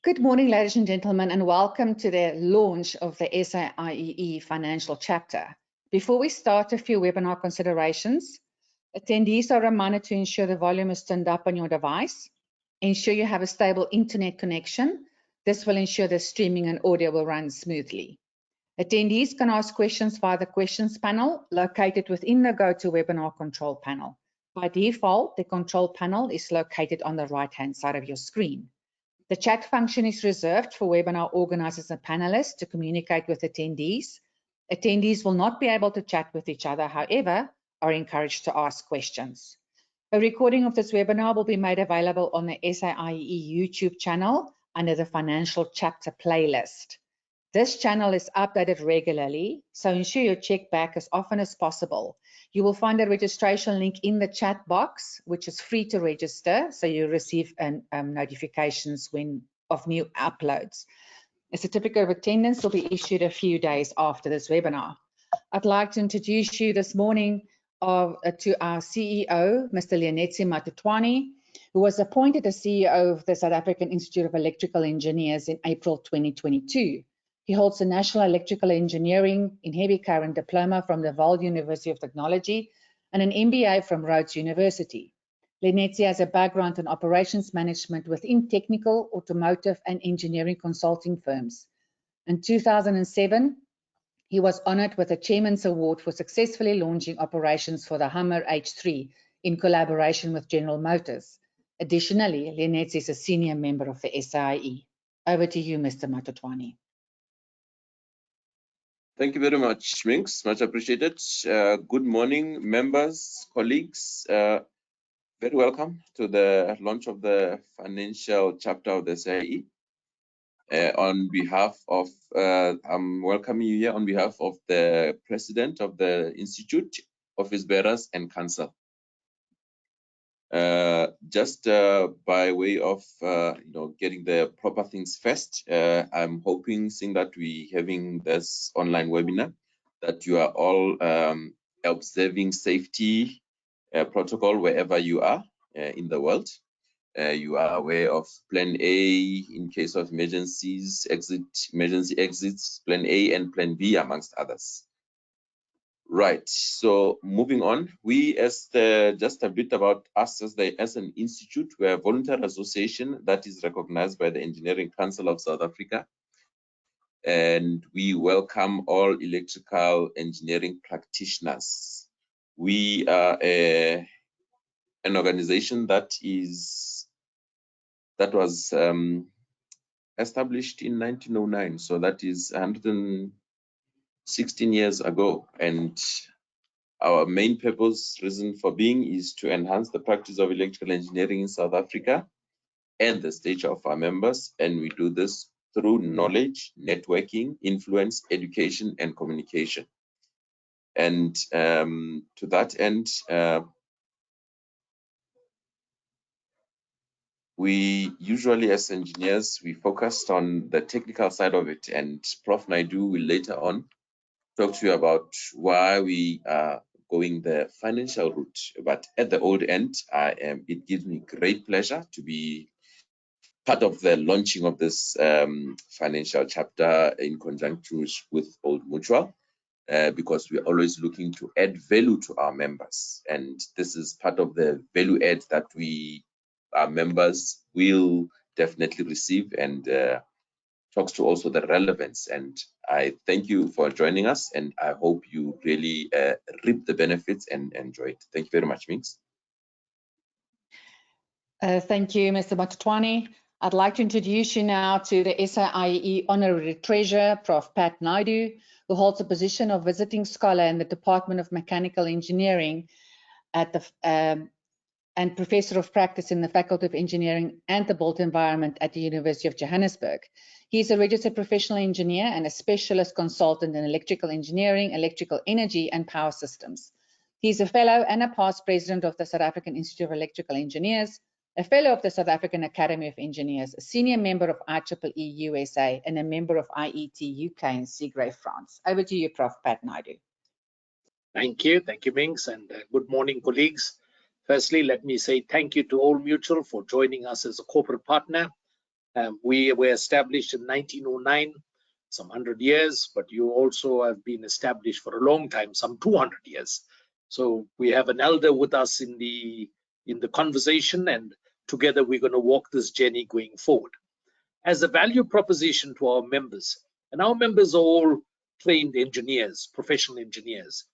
Good morning, ladies and gentlemen, and welcome to the launch of the SAIEE Financial Chapter. Before we start, a few webinar considerations. Attendees are reminded to ensure the volume is turned up on your device. Ensure you have a stable internet connection. This will ensure the streaming and audio will run smoothly. Attendees can ask questions via the questions panel located within the GoToWebinar control panel. By default, the control panel is located on the right-hand side of your screen. The chat function is reserved for webinar organizers and panelists to communicate with attendees. Attendees will not be able to chat with each other, however, are encouraged to ask questions. A recording of this webinar will be made available on the SAIEE YouTube channel under the Financial Chapter playlist. This channel is updated regularly, so ensure you check back as often as possible. You will find a registration link in the chat box, which is free to register, so you receive notifications of new uploads. A certificate of attendance will be issued a few days after this webinar. I'd like to introduce you this morning to our CEO, Mr. Leonetsi Matutwane, who was appointed as CEO of the South African Institute of Electrical Engineers in April 2022. He holds a National Electrical Engineering in Heavy Current Diploma from the Vaal University of Technology and an MBA from Rhodes University. Leonetsi has a background in operations management within technical, automotive and engineering consulting firms. In 2007, he was honored with a Chairman's Award for successfully launching operations for the Hummer H3 in collaboration with General Motors. Additionally, Leonetsi is a senior member of the SAIEE. Over to you, Mr. Matutwane. Thank you very much, Minx. Much appreciated. Good morning, members, colleagues. Very welcome to the launch of the financial chapter of the SAIEE. On behalf of, I'm welcoming you here on behalf of the President of the Institute, Office Bearers and Council. Just by way of getting the proper things first, I'm hoping, seeing that we're having this online webinar, that you are all observing safety protocol wherever you are in the world. You are aware of Plan A in case of emergencies, emergency exits, Plan A and Plan B, amongst others. Right, so moving on, we just a bit about us as an institute. We're a voluntary association that is recognized by the Engineering Council of South Africa, and we welcome all electrical engineering practitioners. We are an organization that was established in 1909, so that is 116 years ago, and our main purpose, reason for being, is to enhance the practice of electrical engineering in South Africa and the stature of our members, and we do this through knowledge, networking, influence, education, and communication. And to that end, we usually, as engineers, we focused on the technical side of it, and Prof. Naidu will later on talk to you about why we are going the financial route. But at the old end, it gives me great pleasure to be part of the launching of this financial chapter in conjunction with Old Mutual, because we're always looking to add value to our members. And this is part of the value add that our members will definitely receive, and talks to also the relevance. And I thank you for joining us, and I hope you really reap the benefits and enjoy it. Thank you very much, Minx. Thank you, Mr. Matutwane. I'd like to introduce you now to the SAIEE Honorary Treasurer, Prof. Pat Naidu, who holds the position of Visiting Scholar in the Department of Mechanical Engineering at the and Professor of Practice in the Faculty of Engineering and the Built Environment at the University of Johannesburg. He is a registered professional engineer and a specialist consultant in electrical engineering, electrical energy, and power systems. He is a fellow and a past president of the South African Institute of Electrical Engineers, a fellow of the South African Academy of Engineers, a senior member of IEEE USA, and a member of IET UK and Seagrave France. Over to you, Prof. Pat Naidu. Thank you, Minx, and good morning, colleagues. Firstly, let me say thank you to Old Mutual for joining us as a corporate partner. We were established in 1909, some 100 years, but you also have been established for a long time, some 200 years. So we have an elder with us in the conversation, and together we're going to walk this journey going forward. As a value proposition to our members, and our members are all trained engineers, professional engineers.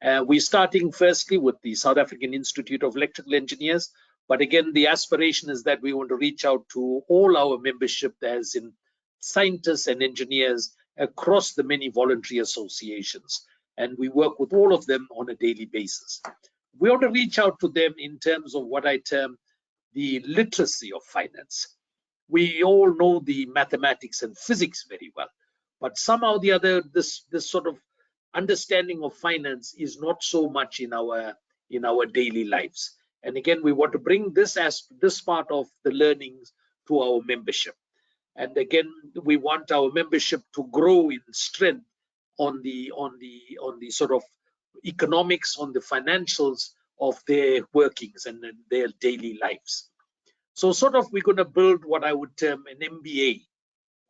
We're starting firstly with the South African Institute of Electrical Engineers, but again, the aspiration is that we want to reach out to all our membership, as in scientists and engineers across the many voluntary associations, and we work with all of them on a daily basis. We want to reach out to them in terms of what I term the literacy of finance. We all know the mathematics and physics very well, but somehow or the other, this sort of understanding of finance is not so much in our daily lives. And again, we want to bring this part of the learnings to our membership. And again, we want our membership to grow in strength on the sort of economics, on the financials of their workings and their daily lives. So sort of we're going to build what I would term an MBA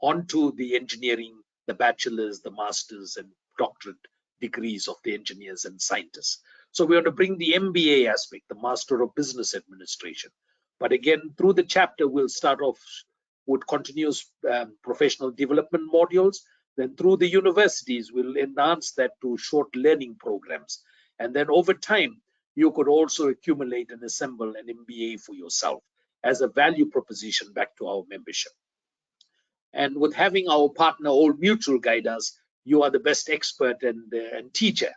onto the engineering, the bachelor's, the master's and doctorate degrees of the engineers and scientists. So we want to bring the MBA aspect, the Master of Business Administration. But again, through the chapter, we'll start off with continuous professional development modules. Then through the universities, we'll enhance that to short learning programs. And then over time, you could also accumulate and assemble an MBA for yourself as a value proposition back to our membership. And with having our partner Old Mutual guide us, you are the best expert and teacher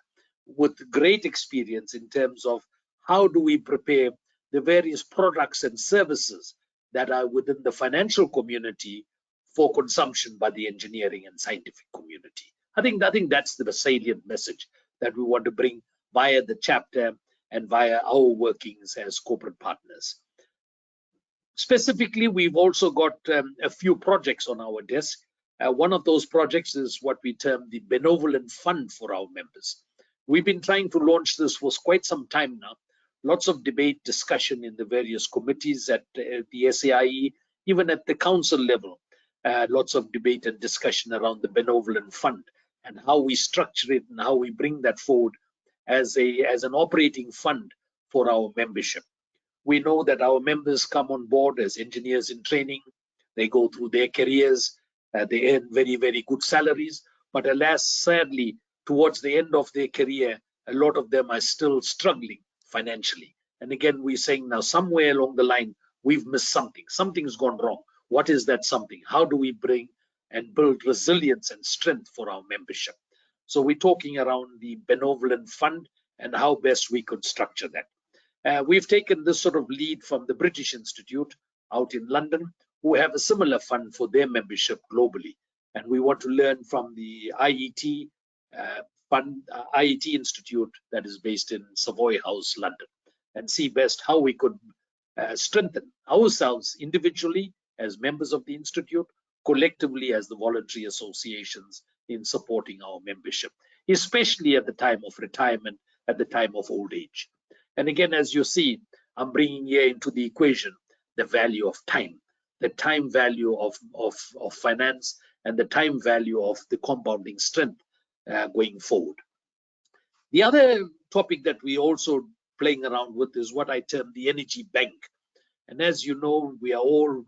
with great experience in terms of how do we prepare the various products and services that are within the financial community for consumption by the engineering and scientific community. I think that's the salient message that we want to bring via the chapter and via our workings as corporate partners. Specifically, we've also got a few projects on our desk. One of those projects is what we term the benevolent fund for our members. We've been trying to launch this for quite some time now. Lots of debate, discussion in the various committees at the SAIEE, even at the council level. Lots of debate and discussion around the benevolent fund and how we structure it and how we bring that forward as an operating fund for our membership. We know that our members come on board as engineers in training. They go through their careers. They earn very, very good salaries. But alas, sadly, towards the end of their career, a lot of them are still struggling financially. And again, we're saying now somewhere along the line, we've missed something. Something's gone wrong. What is that something? How do we bring and build resilience and strength for our membership? So we're talking around the benevolent fund and how best we could structure that. We've taken this sort of lead from the British Institute out in London, who have a similar fund for their membership globally. And we want to learn from the IET IET Institute that is based in Savoy House, London, and see best how we could strengthen ourselves individually as members of the Institute, collectively as the voluntary associations in supporting our membership, especially at the time of retirement, at the time of old age. And again, as you see, I'm bringing here into the equation the value of time, the time value of finance, and the time value of the compounding strength going forward. The other topic that we also playing around with is what I term the energy bank. And as you know, we are all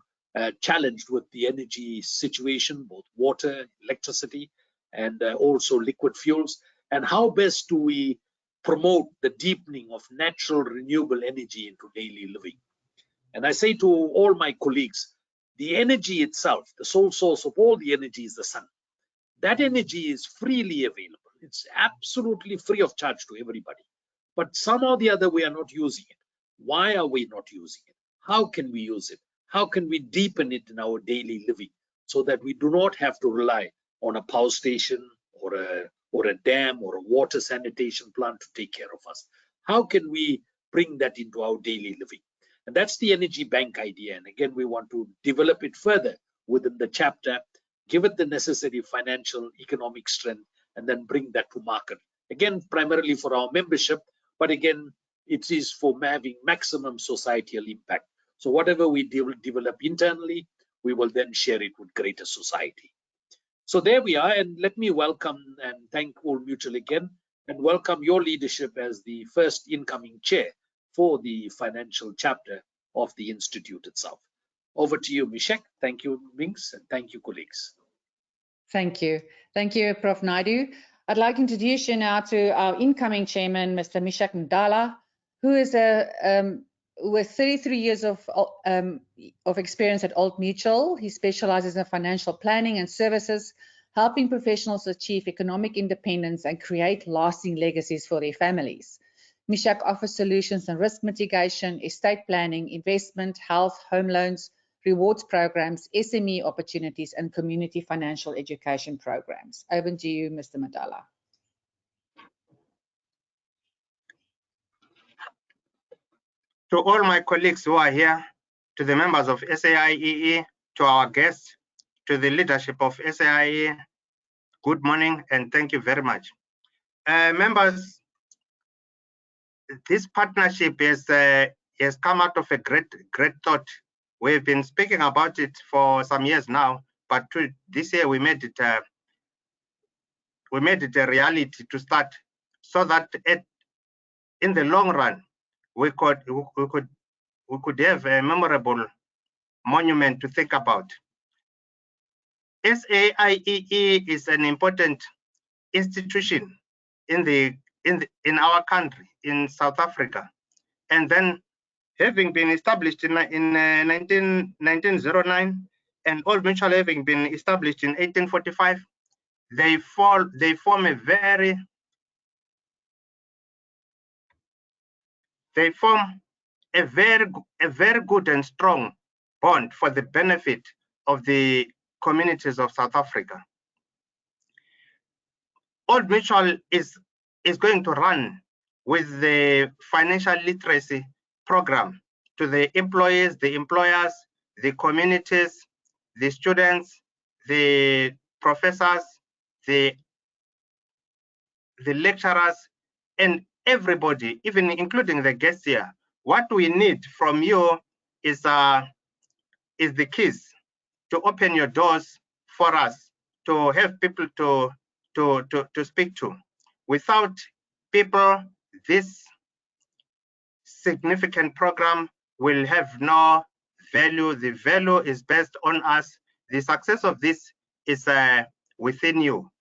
challenged with the energy situation, both water, electricity, and also liquid fuels. And how best do we promote the deepening of natural renewable energy into daily living? And I say to all my colleagues, the energy itself, the sole source of all the energy is the sun. That energy is freely available. It's absolutely free of charge to everybody. But somehow or the other, we are not using it. Why are we not using it? How can we use it? How can we deepen it in our daily living so that we do not have to rely on a power station or a dam or a water sanitation plant to take care of us? How can we bring that into our daily living? And that's the energy bank idea. And again, we want to develop it further within the chapter, give it the necessary financial, economic strength, and then bring that to market. Again, primarily for our membership, but again, it is for having maximum societal impact. So whatever we develop internally, we will then share it with greater society. So there we are, and let me welcome and thank Old Mutual again, and welcome your leadership as the first incoming chair for the financial chapter of the Institute itself. Over to you, Mishek. Thank you, Minks, and thank you, colleagues. Thank you. Thank you, Prof. Naidu. I'd like to introduce you now to our incoming chairman, Mr. Mishak Ndala, who is with 33 years of experience at Old Mutual. He specializes in financial planning and services, helping professionals achieve economic independence and create lasting legacies for their families. Mishak offers solutions in risk mitigation, estate planning, investment, health, home loans, rewards programs, SME opportunities, and community financial education programs. Over to you, Mr. Ndala. To all my colleagues who are here, to the members of SAIEE, to our guests, to the leadership of SAIEE, good morning and thank you very much. Members, this partnership has come out of a great thought. We've been speaking about it for some years now, but this year we made it a reality to start, so that in the long run we could have a memorable monument to think about. SAIEE is an important institution in our country, in South Africa, and then having been established in 1909 and Old Mutual having been established in 1845, they form a very good and strong bond for the benefit of the communities of South Africa. Old Mutual is going to run with the financial literacy program to the employees, the employers, the communities, the students, the professors, the lecturers, and everybody, even including the guests here. What we need from you is the keys to open your doors for us, to have people to speak to. Without people, this significant program will have no value. The value is based on us. The success of this is within you.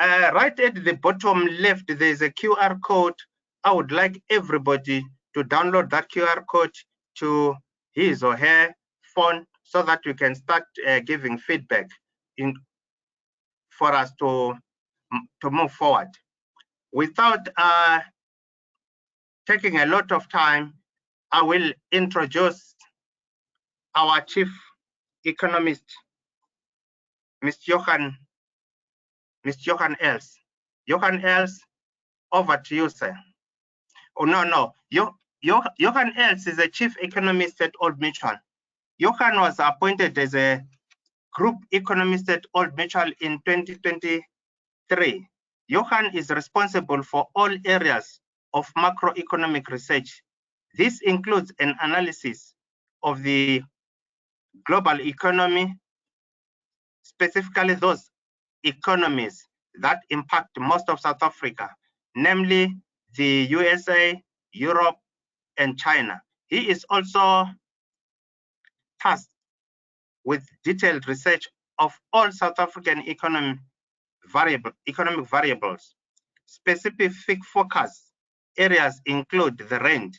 Right at the bottom left, there's a QR code. I would like everybody to download that QR code to his or her phone so that we can start giving feedback for us to move forward. Without taking a lot of time, I will introduce our chief economist, Ms. Johan Els. Johan Els, over to you, sir. Oh, no. Johan Els is a chief economist at Old Mutual. Johan was appointed as a group economist at Old Mutual in 2023. Johan is responsible for all areas of macroeconomic research. This includes an analysis of the global economy, specifically those economies that impact most of South Africa, namely the USA, Europe, and China. He is also tasked with detailed research of all South African economic variables. Specific focus areas include the rand,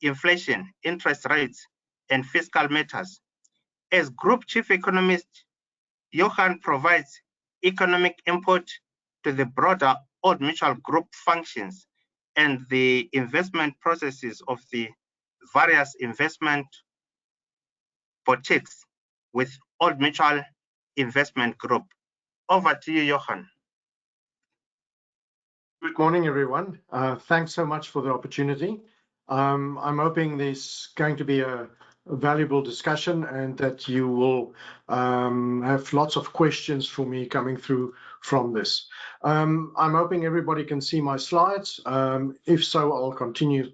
inflation, interest rates, and fiscal matters. As Group Chief Economist, Johan provides economic input to the broader Old Mutual Group functions and the investment processes of the various investment boutiques with Old Mutual Investment Group. Over to you, Johan. Good morning, everyone. Thanks so much for the opportunity. I'm hoping there's going to be a valuable discussion and that you will have lots of questions for me coming through from this. I'm hoping everybody can see my slides. If so, I'll continue.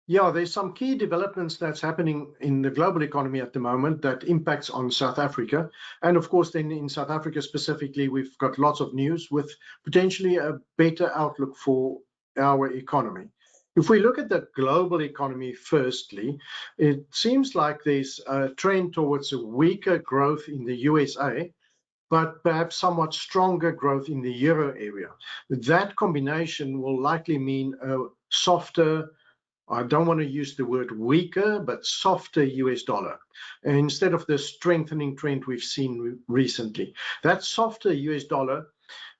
Yeah, there's some key developments that's happening in the global economy at the moment that impacts on South Africa. And of course, then in South Africa specifically, we've got lots of news with potentially a better outlook for our economy. If we look at the global economy firstly, it seems like there's a trend towards a weaker growth in the USA, but perhaps somewhat stronger growth in the euro area. That combination will likely mean a softer, I don't want to use the word weaker, but softer US dollar, instead of the strengthening trend we've seen recently. That softer US dollar,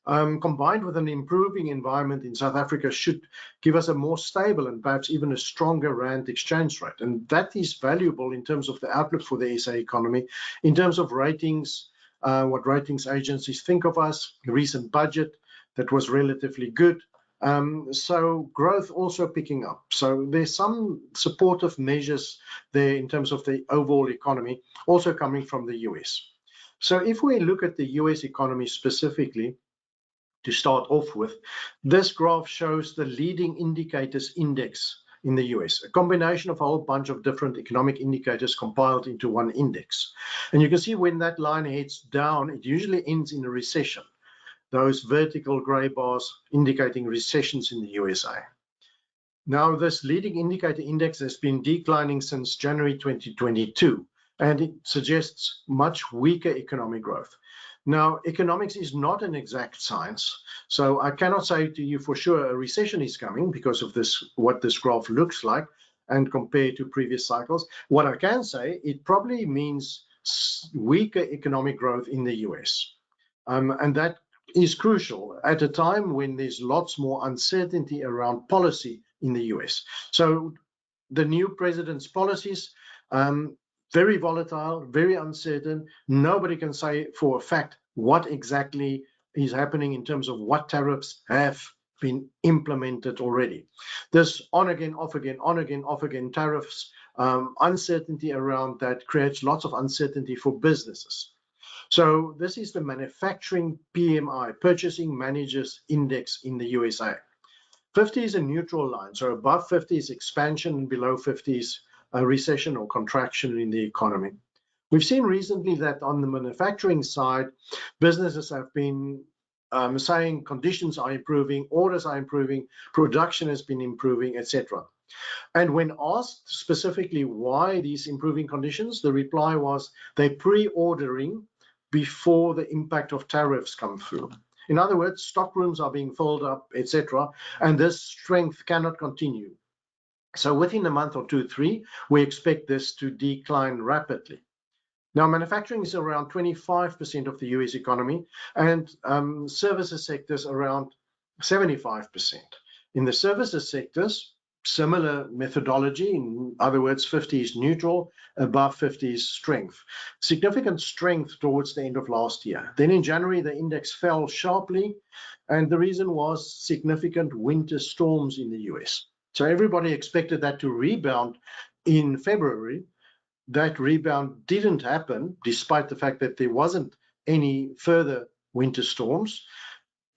combined with an improving environment in South Africa, should give us a more stable and perhaps even a stronger rand exchange rate. And that is valuable in terms of the outlook for the SA economy, in terms of ratings, what ratings agencies think of us, the recent budget that was relatively good. So growth also picking up. So there's some supportive measures there in terms of the overall economy also coming from the US. So if we look at the US economy specifically, to start off with, this graph shows the leading indicators index in the US, a combination of a whole bunch of different economic indicators compiled into one index. And you can see when that line heads down, it usually ends in a recession. Those vertical gray bars indicating recessions in the USA. Now, this leading indicator index has been declining since January 2022, and it suggests much weaker economic growth. Now, economics is not an exact science, so I cannot say to you for sure a recession is coming because of this, what this graph looks like, and compared to previous cycles. What I can say, it probably means weaker economic growth in the US. And that is crucial at a time when there's lots more uncertainty around policy in the US. So the new president's policies, very volatile, very uncertain. Nobody can say for a fact what exactly is happening in terms of what tariffs have been implemented already. This on again, off again, on again, off again tariffs, uncertainty around that creates lots of uncertainty for businesses. So this is the manufacturing PMI, Purchasing Managers Index in the USA. 50 is a neutral line, so above 50 is expansion and below 50 is a recession or contraction in the economy. We've seen recently that on the manufacturing side, businesses have been saying conditions are improving, orders are improving, production has been improving, etc. And when asked specifically why these improving conditions, the reply was they're pre-ordering before the impact of tariffs come through. In other words, stock rooms are being filled up, etc., and this strength cannot continue. So within a month or 2, 3, we expect this to decline rapidly. Now, manufacturing is around 25% of the US economy, and services sectors around 75%. In the services sectors, similar methodology, in other words, 50 is neutral, above 50 is strength. Significant strength towards the end of last year. Then in January, the index fell sharply, and the reason was significant winter storms in the US. So everybody expected that to rebound in February. That rebound didn't happen, despite the fact that there wasn't any further winter storms.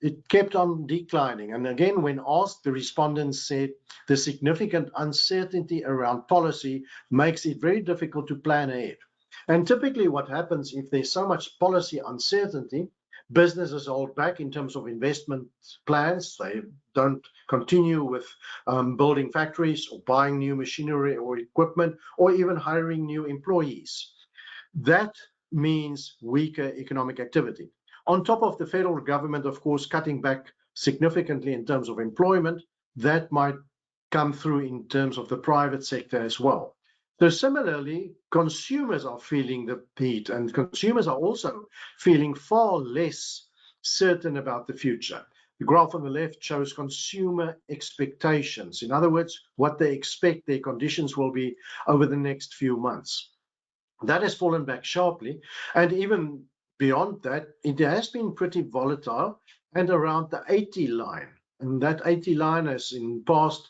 It kept on declining. And again, when asked, the respondents said the significant uncertainty around policy makes it very difficult to plan ahead. And typically what happens if there's so much policy uncertainty, businesses hold back in terms of investment plans. They don't continue with building factories or buying new machinery or equipment or even hiring new employees. That means weaker economic activity. On top of the federal government, of course, cutting back significantly in terms of employment, that might come through in terms of the private sector as well. So similarly, consumers are feeling the heat, and consumers are also feeling far less certain about the future. The graph on the left shows consumer expectations. In other words, what they expect their conditions will be over the next few months. That has fallen back sharply, and even beyond that, it has been pretty volatile and around the 80 line. And that 80 line, has in past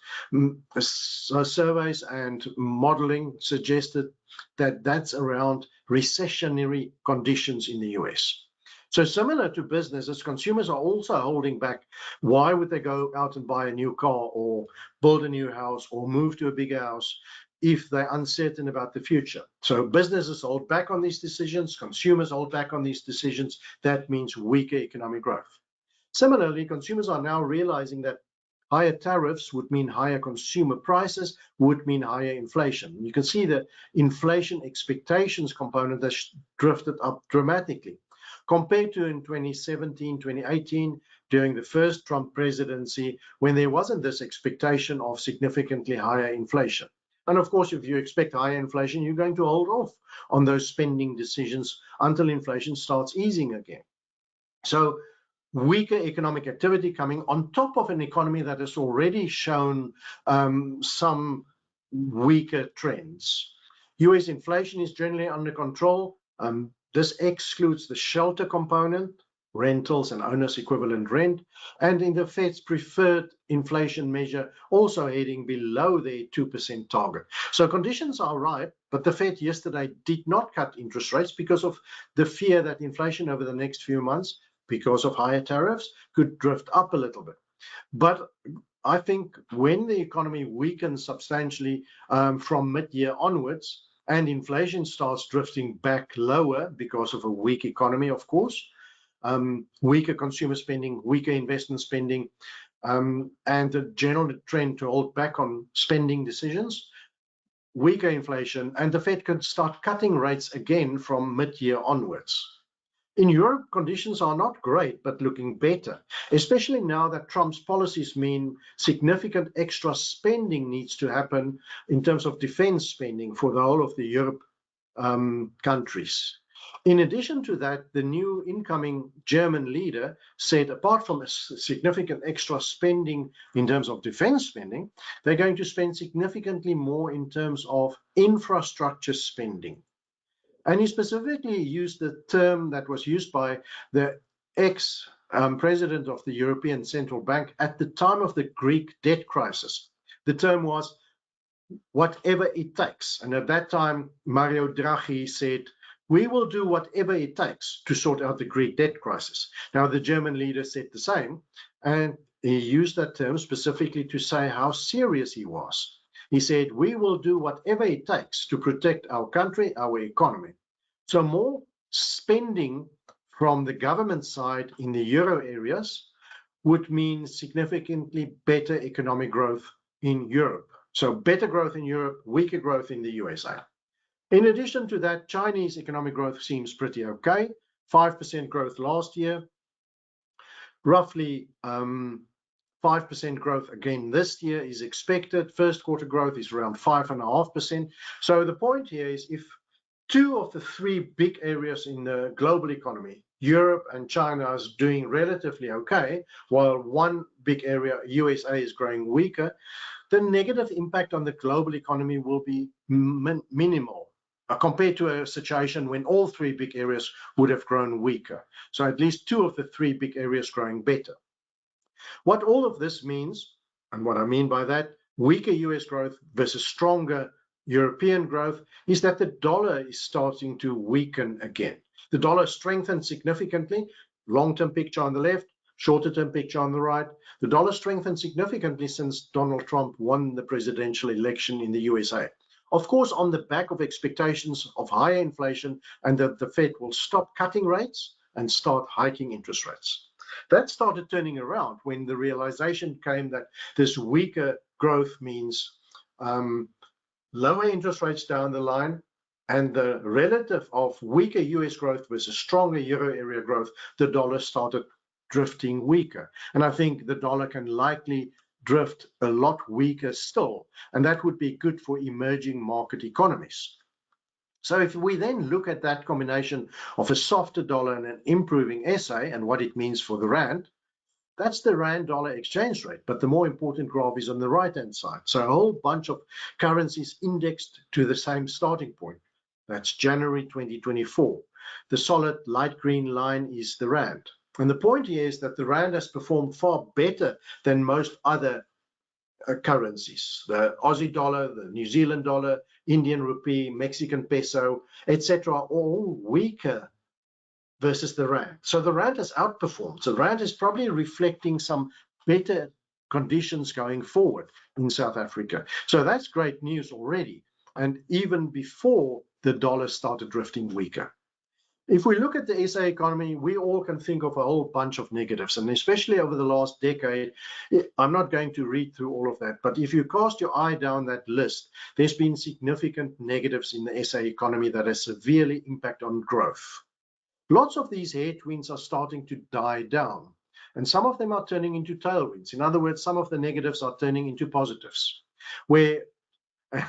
surveys and modeling suggested that that's around recessionary conditions in the US. So similar to businesses, consumers are also holding back. Why would they go out and buy a new car or build a new house or move to a bigger house if they're uncertain about the future? So businesses hold back on these decisions, consumers hold back on these decisions. That means weaker economic growth. Similarly, consumers are now realizing that higher tariffs would mean higher consumer prices, would mean higher inflation. You can see the inflation expectations component has drifted up dramatically. Compared to in 2017, 2018, during the first Trump presidency, when there wasn't this expectation of significantly higher inflation. And of course, if you expect higher inflation, you're going to hold off on those spending decisions until inflation starts easing again. So weaker economic activity coming on top of an economy that has already shown some weaker trends. US inflation is generally under control. This excludes the shelter component, rentals and owner's equivalent rent, and in the Fed's preferred inflation measure, also heading below their 2% target. So conditions are right, but the Fed yesterday did not cut interest rates because of the fear that inflation over the next few months, because of higher tariffs, could drift up a little bit. But I think when the economy weakens substantially from mid-year onwards, and inflation starts drifting back lower because of a weak economy, of course, weaker consumer spending, weaker investment spending, and a general trend to hold back on spending decisions, weaker inflation, and the Fed could start cutting rates again from mid-year onwards. In Europe, conditions are not great, but looking better, especially now that Trump's policies mean significant extra spending needs to happen in terms of defense spending for the whole of the Europe countries. In addition to that, the new incoming German leader said, apart from a significant extra spending in terms of defense spending, they're going to spend significantly more in terms of infrastructure spending. And he specifically used the term that was used by the ex-president of the European Central Bank at the time of the Greek debt crisis. The term was whatever it takes. And at that time, Mario Draghi said, we will do whatever it takes to sort out the Greek debt crisis. Now, the German leader said the same, and he used that term specifically to say how serious he was. He said, we will do whatever it takes to protect our country, our economy. So more spending from the government side in the euro areas would mean significantly better economic growth in Europe. So better growth in Europe, weaker growth in the USA. In addition to that, Chinese economic growth seems pretty okay. 5% growth last year, roughly 5% growth again this year is expected. First quarter growth is around 5.5%. So the point here is if two of the three big areas in the global economy, Europe and China, is doing relatively okay, while one big area, USA, is growing weaker, the negative impact on the global economy will be minimal compared to a situation when all three big areas would have grown weaker. So at least two of the three big areas growing better. What all of this means, and what I mean by that, weaker US growth versus stronger European growth, is that the dollar is starting to weaken again. The dollar strengthened significantly, long-term picture on the left, shorter-term picture on the right. The dollar strengthened significantly since Donald Trump won the presidential election in the USA. Of course, on the back of expectations of higher inflation and that the Fed will stop cutting rates and start hiking interest rates. That started turning around when the realization came that this weaker growth means lower interest rates down the line, and the relative of weaker US growth versus stronger euro area growth, the dollar started drifting weaker. And I think the dollar can likely drift a lot weaker still, and that would be good for emerging market economies. So if we then look at that combination of a softer dollar and an improving SA and what it means for the rand, that's the rand-dollar exchange rate, but the more important graph is on the right-hand side. So a whole bunch of currencies indexed to the same starting point. That's January 2024. The solid light green line is the rand. And the point here is that the rand has performed far better than most other currencies. The Aussie dollar, the New Zealand dollar, Indian rupee, Mexican peso, etc., are all weaker versus the rand. So the rand has outperformed. So the rand is probably reflecting some better conditions going forward in South Africa. So that's great news already. And even before the dollar started drifting weaker. If we look at the SA economy, we all can think of a whole bunch of negatives, and especially over the last decade. I'm not going to read through all of that, but if you cast your eye down that list, there's been significant negatives in the SA economy that has severely impacted on growth. Lots of these headwinds are starting to die down, and some of them are turning into tailwinds. In other words, some of the negatives are turning into positives, where,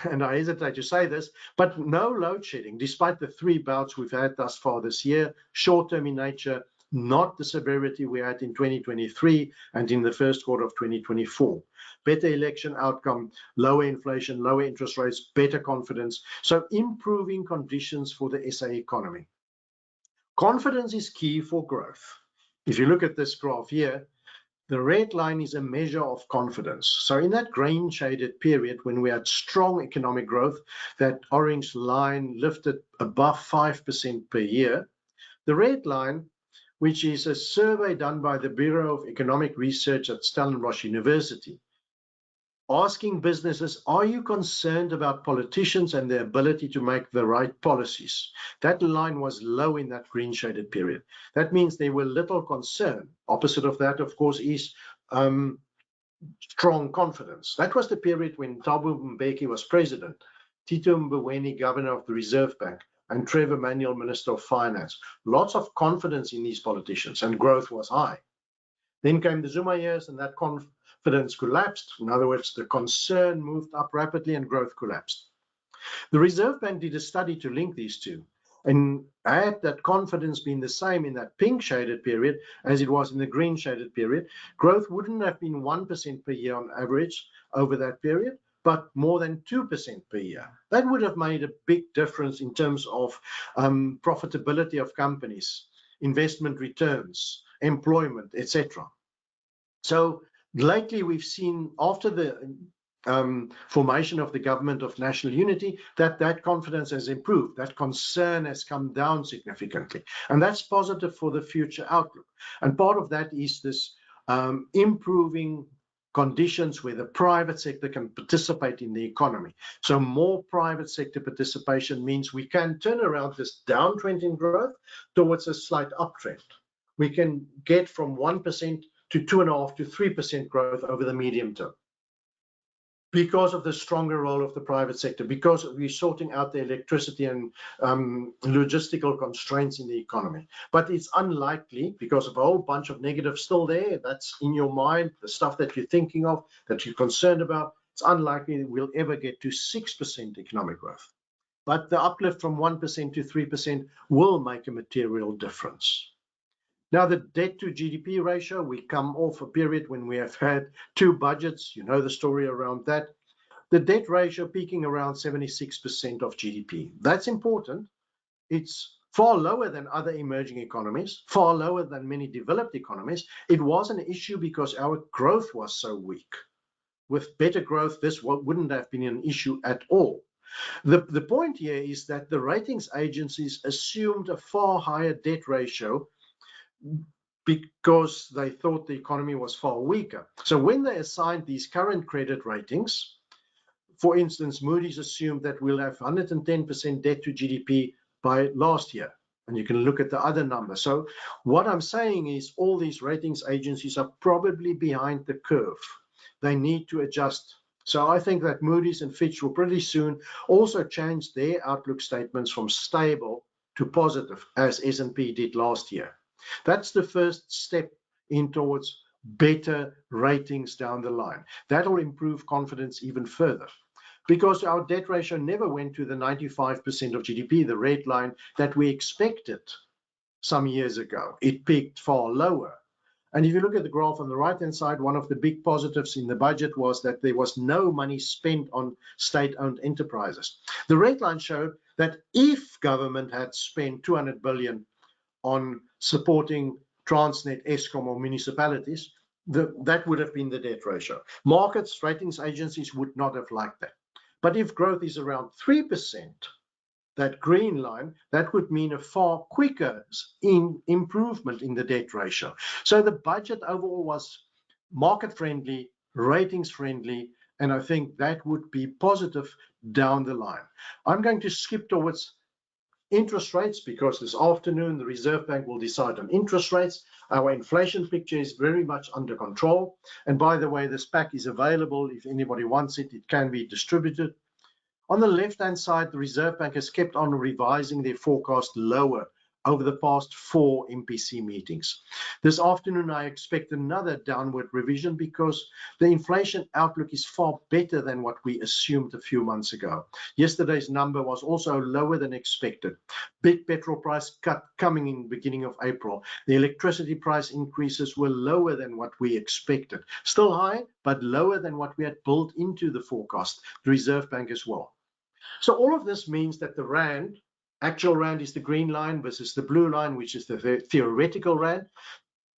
and I hesitate to say this, but no load shedding, despite the 3 bouts we've had thus far this year, short-term in nature, not the severity we had in 2023 and in the first quarter of 2024. Better election outcome, lower inflation, lower interest rates, better confidence. So improving conditions for the SA economy. Confidence is key for growth. If you look at this graph here, the red line is a measure of confidence. So in that green shaded period when we had strong economic growth, that orange line lifted above 5% per year. The red line, which is a survey done by the Bureau of Economic Research at Stellenbosch University, asking businesses, are you concerned about politicians and their ability to make the right policies? That line was low in that green shaded period. That means there were little concern. Opposite of that, of course, is strong confidence. That was the period when Thabo Mbeki was president, Tito Mboweni governor of the Reserve Bank, and Trevor Manuel Minister of Finance. Lots of confidence in these politicians, and growth was high. Then came the Zuma years, and that confidence collapsed. In other words, the concern moved up rapidly and growth collapsed. The Reserve Bank did a study to link these two. And had that confidence been the same in that pink shaded period as it was in the green shaded period, growth wouldn't have been 1% per year on average over that period, but more than 2% per year. That would have made a big difference in terms of profitability of companies, investment returns, employment, etc. So lately we've seen, after the formation of the government of national unity, that confidence has improved, that concern has come down significantly, and that's positive for the future outlook. And part of that is this improving conditions where the private sector can participate in the economy. So more private sector participation means we can turn around this downtrend in growth towards a slight uptrend. We can get from 1% to 2.5% to 3% growth over the medium term, because of the stronger role of the private sector, because we're sorting out the electricity and logistical constraints in the economy. But it's unlikely, because of a whole bunch of negatives still there, that's in your mind, the stuff that you're thinking of, that you're concerned about, it's unlikely that we'll ever get to 6% economic growth. But the uplift from 1% to 3% will make a material difference. Now, the debt to GDP ratio, we come off a period when we have had 2 budgets. You know the story around that. The debt ratio peaking around 76% of GDP. That's important. It's far lower than other emerging economies, far lower than many developed economies. It was an issue because our growth was so weak. With better growth, this wouldn't have been an issue at all. The point here is that the ratings agencies assumed a far higher debt ratio because they thought the economy was far weaker. So when they assigned these current credit ratings, for instance, Moody's assumed that we'll have 110% debt to GDP by last year. And you can look at the other numbers. So what I'm saying is all these ratings agencies are probably behind the curve. They need to adjust. So I think that Moody's and Fitch will pretty soon also change their outlook statements from stable to positive, as S&P did last year. That's the first step in towards better ratings down the line. That will improve confidence even further, because our debt ratio never went to the 95% of GDP, the red line, that we expected some years ago. It peaked far lower. And if you look at the graph on the right-hand side, one of the big positives in the budget was that there was no money spent on state-owned enterprises. The red line showed that if government had spent 200 billion on supporting Transnet, Eskom, or municipalities, that would have been the debt ratio. Markets, ratings agencies would not have liked that. But if growth is around 3%, that green line, that would mean a far quicker improvement in the debt ratio. So the budget overall was market friendly, ratings friendly, and I think that would be positive down the line. I'm going to skip towards interest rates because this afternoon the Reserve Bank will decide on interest rates. Our inflation picture is very much under control. And by the way, this pack is available. If anybody wants it, it can be distributed. On the left-hand side, the Reserve Bank has kept on revising their forecast lower over the past 4 MPC meetings. This afternoon, I expect another downward revision because the inflation outlook is far better than what we assumed a few months ago. Yesterday's number was also lower than expected. Big petrol price cut coming in beginning of April. The electricity price increases were lower than what we expected. Still high, but lower than what we had built into the forecast, the Reserve Bank as well. So all of this means that the Rand, actual Rand is the green line versus the blue line, which is the theoretical Rand,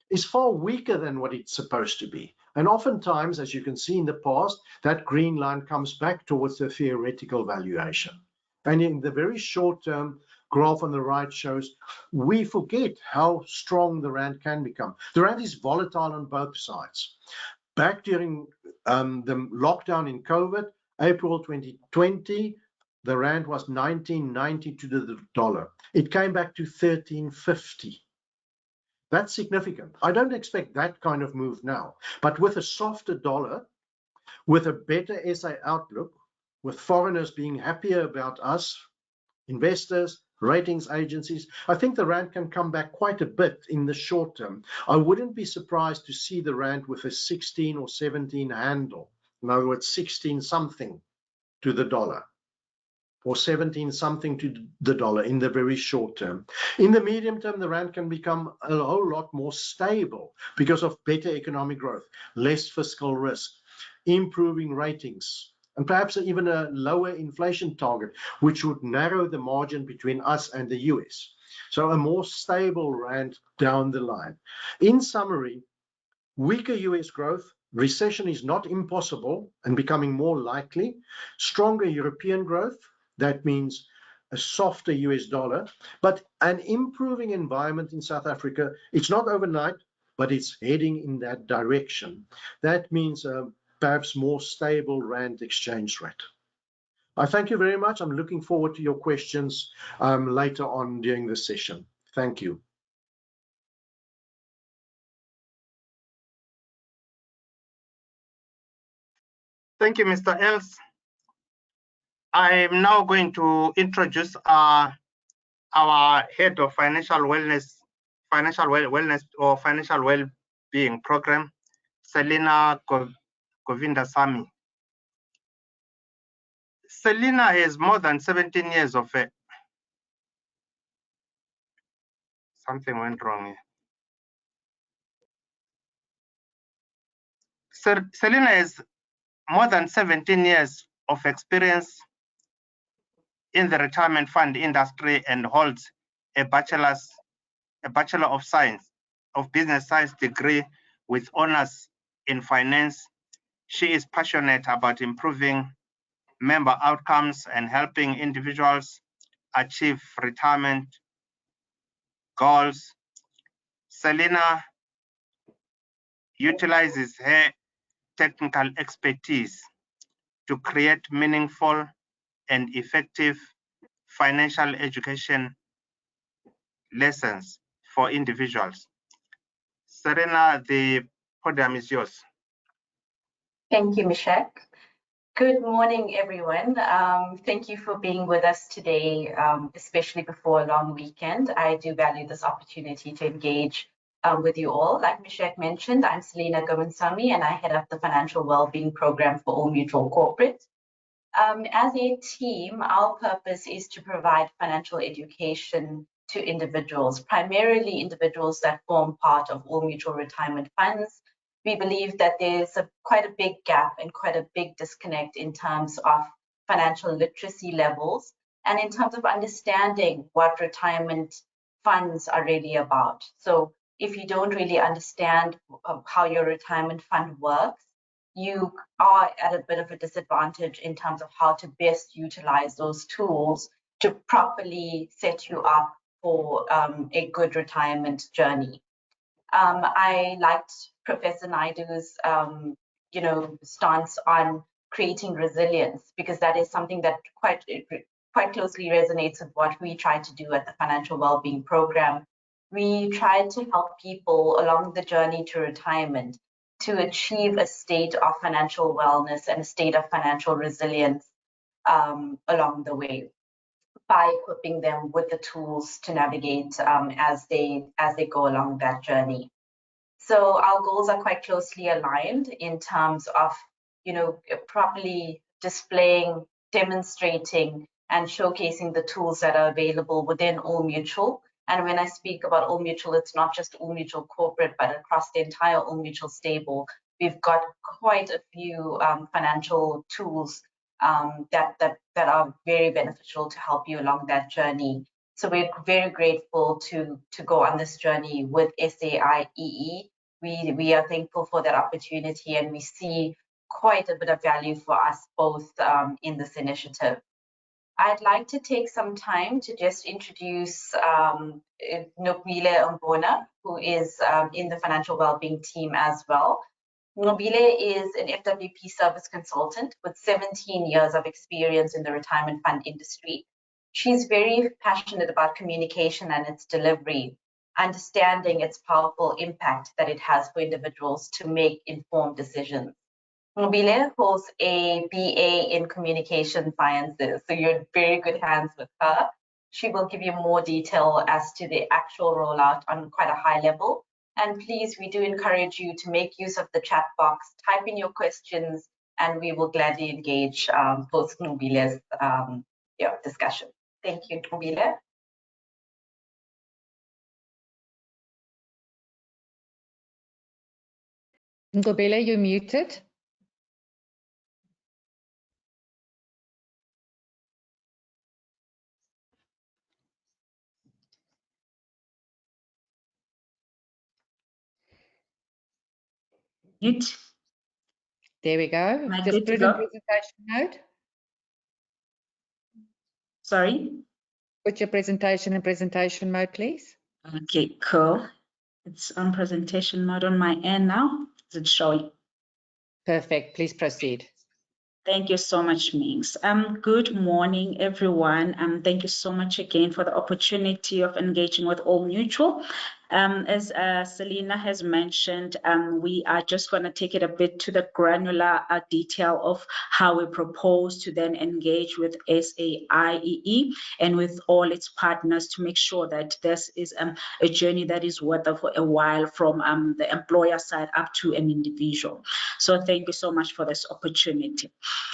is far weaker than what it's supposed to be. And oftentimes, as you can see in the past, that green line comes back towards the theoretical valuation. And in the very short term, graph on the right shows we forget how strong the Rand can become. The Rand is volatile on both sides. Back during the lockdown in COVID, April 2020, the Rand was 19.90 to the dollar. It came back to 13.50. That's significant. I don't expect that kind of move now, but with a softer dollar, with a better SA outlook, with foreigners being happier about us, investors, ratings agencies, I think the Rand can come back quite a bit in the short term. I wouldn't be surprised to see the Rand with a 16 or 17 handle. In other words, 16 something to the dollar, or 17 something to the dollar in the very short term. In the medium term, the Rand can become a whole lot more stable because of better economic growth, less fiscal risk, improving ratings, and perhaps even a lower inflation target, which would narrow the margin between us and the US. So a more stable Rand down the line. In summary, weaker US growth, recession is not impossible and becoming more likely, stronger European growth, that means a softer US dollar, but an improving environment in South Africa. It's not overnight, but it's heading in that direction. That means perhaps more stable Rand exchange rate. I thank you very much. I'm looking forward to your questions later on during the session. Thank you. Thank you, Mr. Els. I'm now going to introduce our head of financial wellness or financial well-being program, Selina Govindasamy. Selina has more than 17 years of something went wrong here. Selina has more than 17 years of experience in the retirement fund industry and holds a Bachelor of Science of Business Science degree with honors in finance. She is passionate about improving member outcomes and helping individuals achieve retirement goals. Selina utilizes her technical expertise to create meaningful and effective financial education lessons for individuals. Serena, the podium is yours. Thank you, Mishak. Good morning, everyone. Thank you for being with us today, especially before a long weekend. I do value this opportunity to engage with you all. Like Mishak mentioned, I'm Selina Govindasamy, and I head up the Financial Wellbeing Program for Old Mutual Corporate. As a team, our purpose is to provide financial education to individuals, primarily individuals that form part of Old Mutual retirement funds. We believe that there's quite a big gap and quite a big disconnect in terms of financial literacy levels and in terms of understanding what retirement funds are really about. So if you don't really understand how your retirement fund works, you are at a bit of a disadvantage in terms of how to best utilize those tools to properly set you up for a good retirement journey. I liked Professor Naidu's stance on creating resilience, because that is something that quite closely resonates with what we try to do at the Financial Wellbeing Program. We try to help people along the journey to retirement to achieve a state of financial wellness and a state of financial resilience along the way, by equipping them with the tools to navigate as they go along that journey. So our goals are quite closely aligned in terms of, properly displaying, demonstrating, and showcasing the tools that are available within Old Mutual. And when I speak about Old Mutual, it's not just Old Mutual corporate, but across the entire Old Mutual stable. We've got quite a few financial tools that are very beneficial to help you along that journey. So we're very grateful to go on this journey with SAIEE. We are thankful for that opportunity, and we see quite a bit of value for us both in this initiative. I'd like to take some time to just introduce Nobile Mbona, who is in the financial wellbeing team as well. Nobile is an FWP service consultant with 17 years of experience in the retirement fund industry. She's very passionate about communication and its delivery, understanding its powerful impact that it has for individuals to make informed decisions. Nobile holds a BA in communication sciences, so you're in very good hands with her. She will give you more detail as to the actual rollout on quite a high level. And please, we do encourage you to make use of the chat box, type in your questions, and we will gladly engage post Nobile's discussion. Thank you, Nobile. Nobile, you're muted. Mute. There we go. Just put it in presentation mode. Sorry? Put your presentation in presentation mode, please. Okay, cool. It's on presentation mode on my end now. Is it showing? Perfect. Please proceed. Thank you so much, Mings. Good morning, everyone. Thank you so much again for the opportunity of engaging with Old Mutual. As Selina has mentioned, we are just going to take it a bit to the granular detail of how we propose to then engage with SAIEE and with all its partners to make sure that this is a journey that is worth a while from the employer side up to an individual. So thank you so much for this opportunity.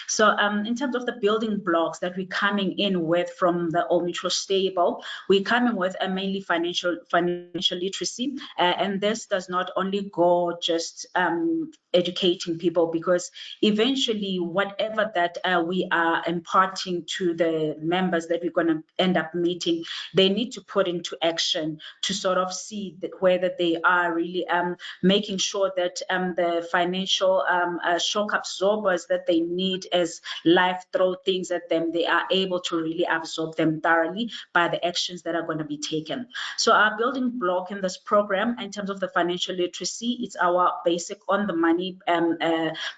So in terms of the building blocks that we're coming in with from the Old Mutual stable, we're coming with a mainly financial literacy, and this does not only go just educating people, because eventually whatever that we are imparting to the members that we're going to end up meeting, they need to put into action to sort of see whether they are really making sure that the financial shock absorbers that they need as life throw things at them, they are able to really absorb them thoroughly by the actions that are going to be taken. So our building block in this program in terms of the financial literacy, it's our basic on the money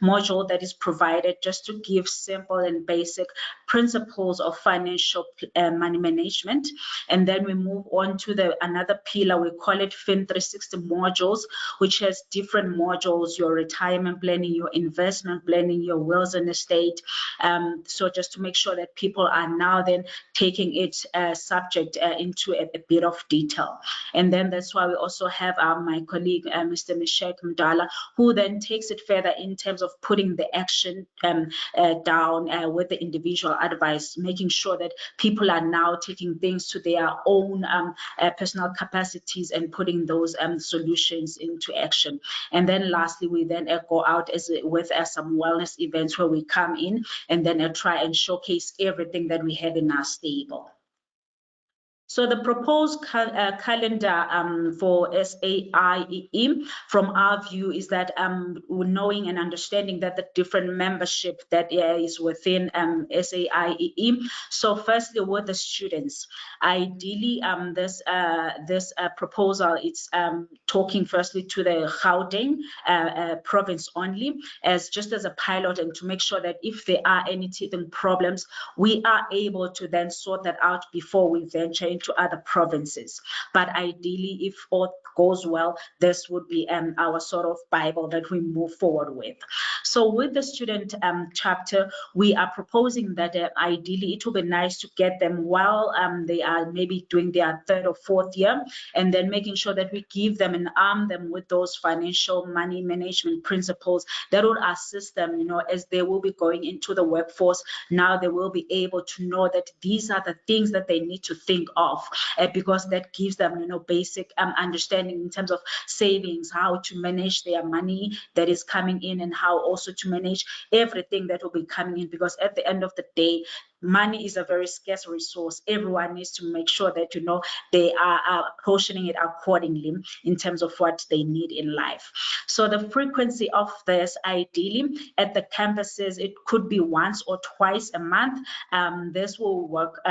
module that is provided just to give simple and basic principles of financial money management. And then we move on to another pillar, we call it FIN 360 modules, which has different modules, your retirement planning, your investment planning, your wills and estate. So just to make sure that people are now then taking it subject into a bit of detail. And then that's why we also have my colleague, Mr. Mishek Mdala, who then takes it further in terms of putting the action down with the individual advice, making sure that people are now taking things to their own personal capacities and putting those solutions into action. And then lastly, we then go out with some wellness events where we come in and then try and showcase everything that we have in our stable. So the proposed calendar for SAIEE, from our view, is that knowing and understanding that the different membership that is within SAIEE. So firstly, with the students, ideally, this proposal, it's talking firstly to the Gauteng province only, as just as a pilot, and to make sure that if there are any teething problems, we are able to then sort that out before we venture into other provinces. But ideally, if all goes well, this would be our sort of Bible that we move forward with. So with the student chapter, we are proposing that ideally it would be nice to get them while they are maybe doing their 3rd or 4th year, and then making sure that we give them and arm them with those financial money management principles that will assist them, you know, as they will be going into the workforce. Now they will be able to know that these are the things that they need to think of, because that gives them, you know, basic understanding in terms of savings, how to manage their money that is coming in, and how also to manage everything that will be coming in, because at the end of the day, money is a very scarce resource. Everyone needs to make sure that, you know, they are portioning it accordingly in terms of what they need in life. So the frequency of this, ideally at the campuses, it could be once or twice a month. This will work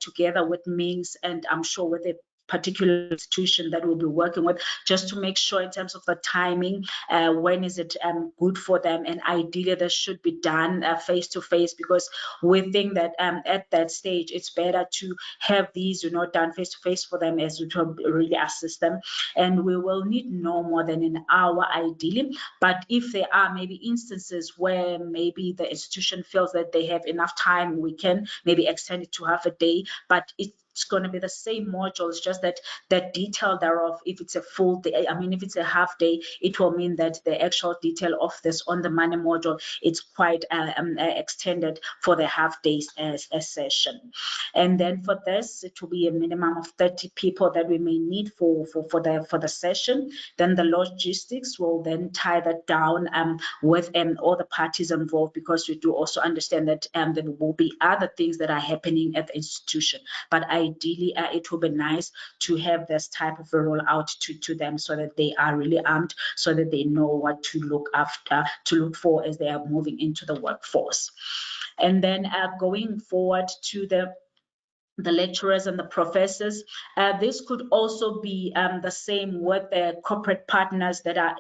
together with Mings, and I'm sure with a particular institution that we'll be working with, just to make sure in terms of the timing, when is it good for them, and ideally this should be done face to face, because we think that at that stage it's better to have these, you know, done face to face for them, as it will really assist them. And we will need no more than an hour ideally, but if there are maybe instances where maybe the institution feels that they have enough time, we can maybe extend it to half a day, but it's going to be the same modules, just that the detail thereof, if it's a full day, I mean, if it's a half day, it will mean that the actual detail of this on the money module, it's quite extended for the half days as a session. And then for this, it will be a minimum of 30 people that we may need for the session. Then the logistics will then tie that down with all the parties involved, because we do also understand that there will be other things that are happening at the institution. But ideally, it will be nice to have this type of a rollout to them, so that they are really armed, so that they know what to look for as they are moving into the workforce. And then going forward to the lecturers and the professors, this could also be the same with the corporate partners that are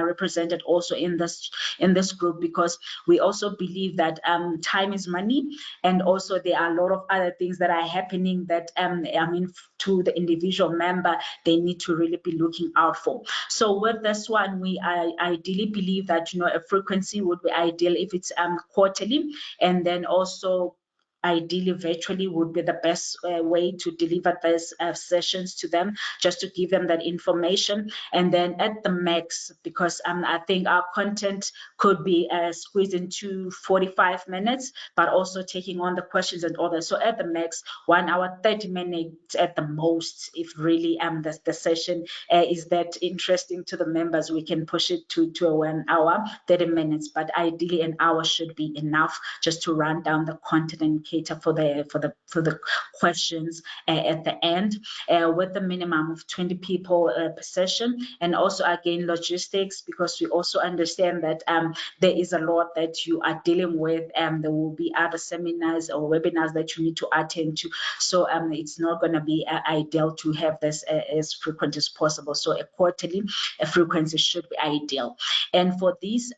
represented also in this group, because we also believe that time is money, and also there are a lot of other things that are happening that I mean, to the individual member, they need to really be looking out for. So with this one, we ideally believe that, you know, a frequency would be ideal if it's quarterly, and then also ideally virtually would be the best way to deliver these sessions to them, just to give them that information. And then at the max, because I think our content could be squeezed into 45 minutes, but also taking on the questions and all that. So at the max, 1 hour, 30 minutes at the most, if really the session is that interesting to the members, we can push it to 1 hour, 30 minutes, but ideally an hour should be enough, just to run down the content and cater for the questions at the end, with the minimum of 20 people per session. And also again, logistics, because we also understand that there is a lot that you are dealing with, and there will be other seminars or webinars that you need to attend to. So it's not going to be ideal to have this as frequent as possible. So a quarterly frequency should be ideal. And for this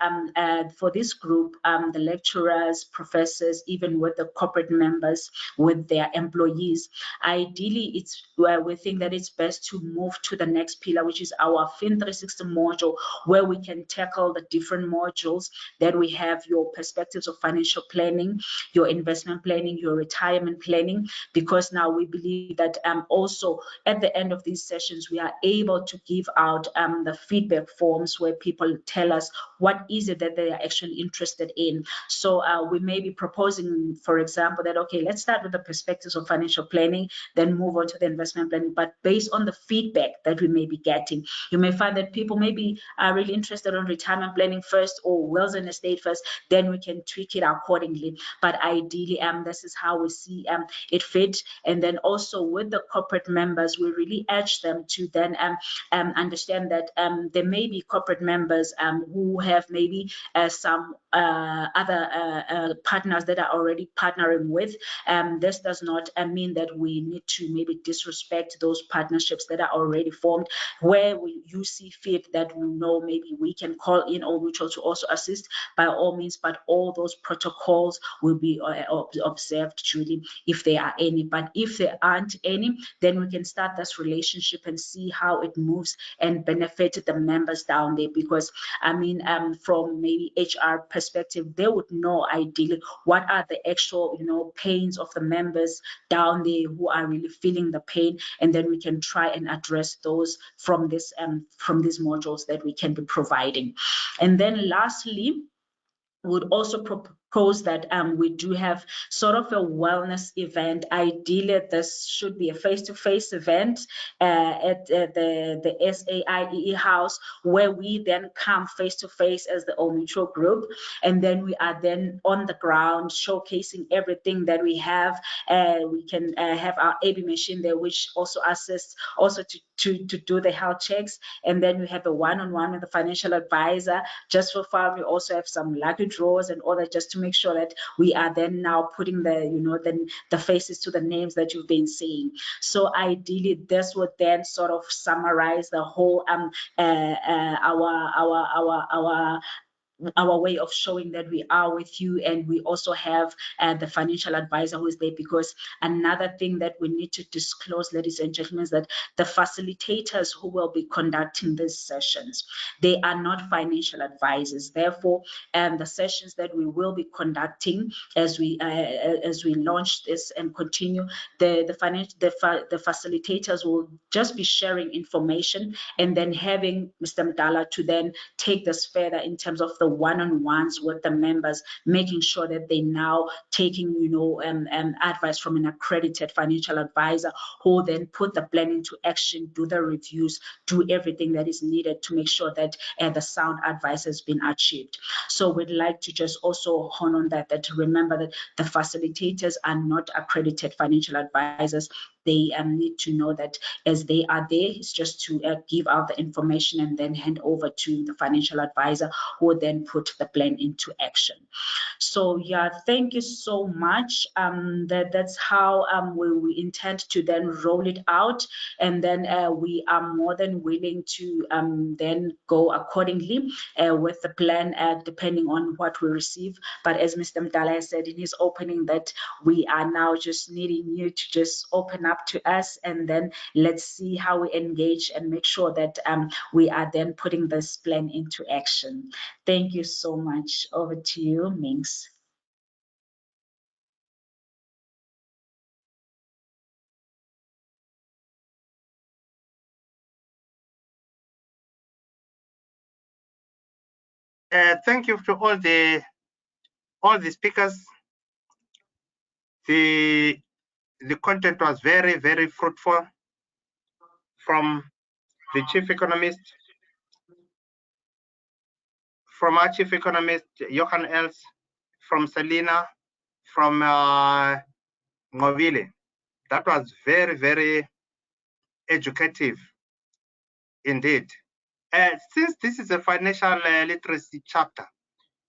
group, the lecturers, professors, even with the corporate members, with their employees, ideally it's where we think that it's best to move to the next pillar, which is our Fin 360 module, where we can tackle the different modules that we have: your perspectives of financial planning, your investment planning, your retirement planning, because now we believe that also at the end of these sessions, we are able to give out the feedback forms where people tell us what is it that they are actually interested in. So we may be proposing, for example, example, that, okay, let's start with the perspectives of financial planning, then move on to the investment planning. But based on the feedback that we may be getting, you may find that people maybe are really interested in retirement planning first, or wills and estate first, then we can tweak it accordingly. But ideally, this is how we see it fit. And then also with the corporate members, we really urge them to then understand that there may be corporate members who have maybe some other partners that are already partnering with. This does not mean that we need to maybe disrespect those partnerships that are already formed. Where you see fit that we know maybe we can call in Old Mutual to also assist, by all means, but all those protocols will be observed duly if there are any. But if there aren't any, then we can start this relationship and see how it moves and benefit the members down there. Because I mean, from maybe HR perspective, they would know ideally what are the actual, pains of the members down there who are really feeling the pain, and then we can try and address those from this from these modules that we can be providing. And then lastly, would also propose that we do have sort of a wellness event. Ideally, this should be a face-to-face event at the SAIEE house, where we then come face-to-face as the Old Mutual Group, and then we are then on the ground showcasing everything that we have. We can have our AB machine there, which also assists also to do the health checks, and then we have a one-on-one with the financial advisor. Just for fun, we also have some lucky draws and all that, just to make sure that we are then now putting the faces to the names that you've been seeing. So ideally, this would then sort of summarize the whole our way of showing that we are with you, and we also have the financial advisor who is there. Because another thing that we need to disclose, ladies and gentlemen, is that the facilitators who will be conducting these sessions, they are not financial advisors. Therefore, the sessions that we will be conducting as we launch this and continue, the facilitators will just be sharing information, and then having Mr. Mdala to then take this further in terms of the one-on-ones with the members, making sure that they now taking advice from an accredited financial advisor, who then put the plan into action, do the reviews, do everything that is needed to make sure that the sound advice has been achieved. So we'd like to just also hone on that to remember that the facilitators are not accredited financial advisors. They need to know that as they are there, it's just to give out the information and then hand over to the financial advisor, who will then put the plan into action. So yeah, thank you so much. That's how we intend to then roll it out, and then we are more than willing to then go accordingly with the plan, depending on what we receive. But as Mr. Mdala has said in his opening, that we are now just needing you to just open up to us, and then let's see how we engage and make sure that we are then putting this plan into action. Thank you so much. Over to you, Mings. Thank you to all the speakers. The content was very, very fruitful, from the chief economist, from our chief economist, Johan Els, from Selina, from Ngovile. That was very, very educative indeed. Since this is a financial literacy chapter,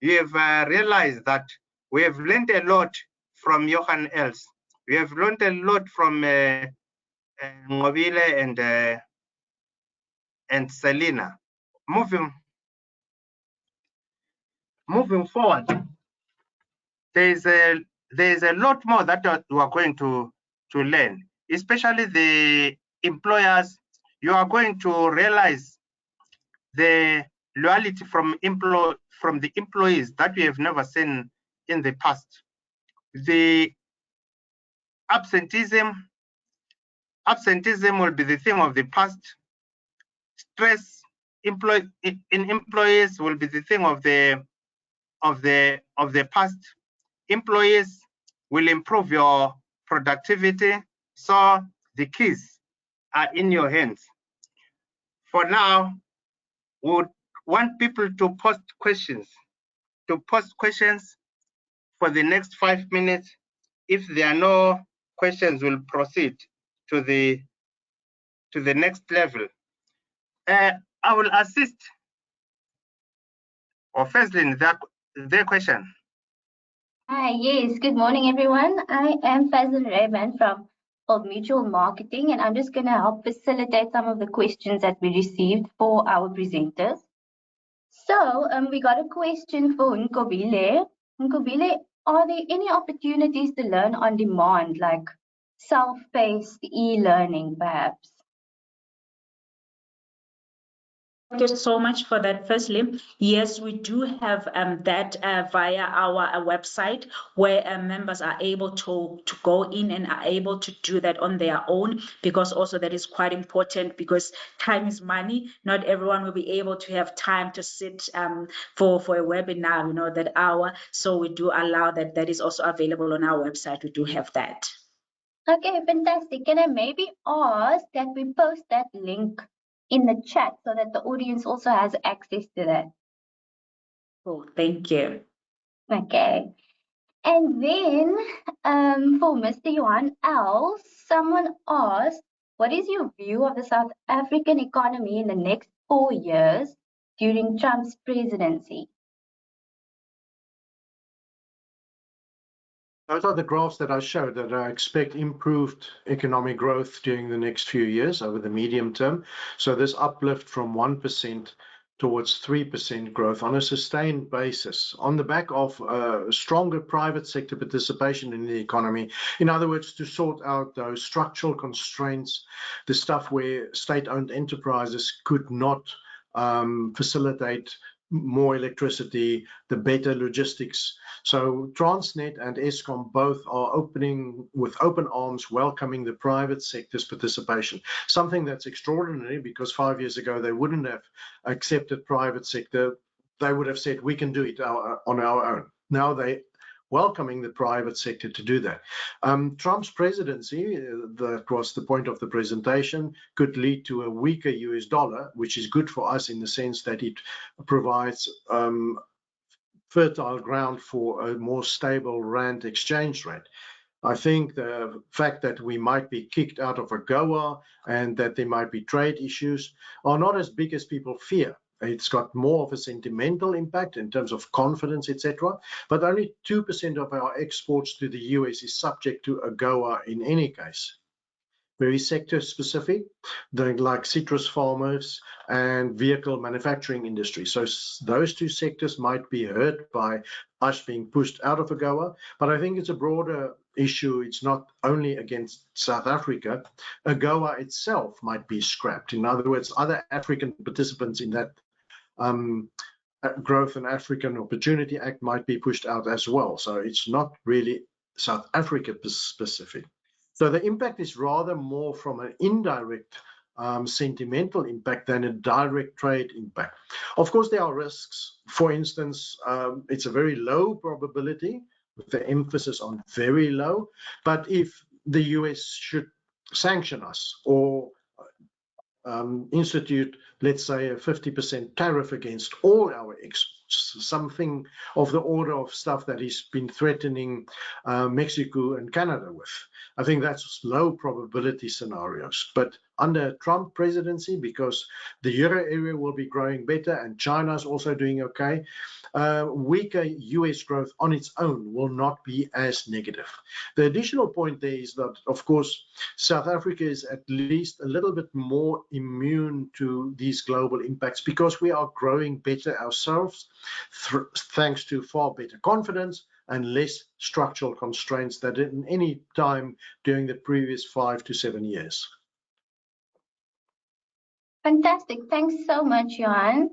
you have realized that we have learned a lot from Johan Els. We have learned a lot from Ngovile and Selina. Moving forward, there is a lot more that we are going to learn, especially the employers. You are going to realize the loyalty from the employees that we have never seen in the past. The absenteeism will be the thing of the past. Stress in employees will be the thing of the past. Employees will improve your productivity. So the keys are in your hands. For now, we would want people to post questions for the next 5 minutes. If there are no questions, we'll proceed to the next level. I will assist. Or firstly, their question. Hi, yes, good morning, everyone. I am Fazil Rayman from Old Mutual Marketing, and I'm just going to help facilitate some of the questions that we received for our presenters. So we got a question for Nkobile. Nkobile, are there any opportunities to learn on demand, like self-paced e-learning, perhaps? Thank you so much for that. Firstly, yes, we do have that via our website, where members are able to go in and are able to do that on their own, because also that is quite important, because time is money. Not everyone will be able to have time to sit for a webinar, you know, that hour. So we do allow that. That is also available on our website. We do have that. Okay, fantastic. Can I maybe ask that we post that link in the chat so that the audience also has access to that? Oh, thank you. Okay. And then for Mr. Johan Els, someone asked, what is your view of the South African economy in the next 4 years during Trump's presidency? Those are the graphs that I showed, that I expect improved economic growth during the next few years over the medium term. So this uplift from 1% towards 3% growth on a sustained basis on the back of stronger private sector participation in the economy. In other words, to sort out those structural constraints, the stuff where state-owned enterprises could not facilitate more electricity, the better logistics. So Transnet and Eskom both are opening with open arms, welcoming the private sector's participation. Something that's extraordinary, because 5 years ago they wouldn't have accepted private sector. They would have said, we can do it on our own. Now they welcoming the private sector to do that. Trump's presidency, that was the point of the presentation, could lead to a weaker US dollar, which is good for us in the sense that it provides fertile ground for a more stable rand exchange rate. I think the fact that we might be kicked out of AGOA and that there might be trade issues are not as big as people fear. It's got more of a sentimental impact in terms of confidence, etc. But only 2% of our exports to the US is subject to AGOA in any case. Very sector specific, like citrus farmers and vehicle manufacturing industry. So those two sectors might be hurt by us being pushed out of AGOA, but I think it's a broader issue. It's not only against South Africa. AGOA itself might be scrapped. In other words, other African participants in that Growth and African Opportunity Act might be pushed out as well. So it's not really South Africa specific. So the impact is rather more from an indirect sentimental impact than a direct trade impact. Of course, there are risks. For instance, it's a very low probability, with the emphasis on very low. But if the US should sanction us or institute, let's say, a 50% tariff against all our exports, something of the order of stuff that he's been threatening Mexico and Canada with. I think that's low probability scenarios. But under Trump presidency, because the Euro area will be growing better and China's also doing okay, weaker US growth on its own will not be as negative. The additional point there is that, of course, South Africa is at least a little bit more immune to these global impacts because we are growing better ourselves, thanks to far better confidence and less structural constraints than in any time during the previous 5 to 7 years. Fantastic. Thanks so much, Johan.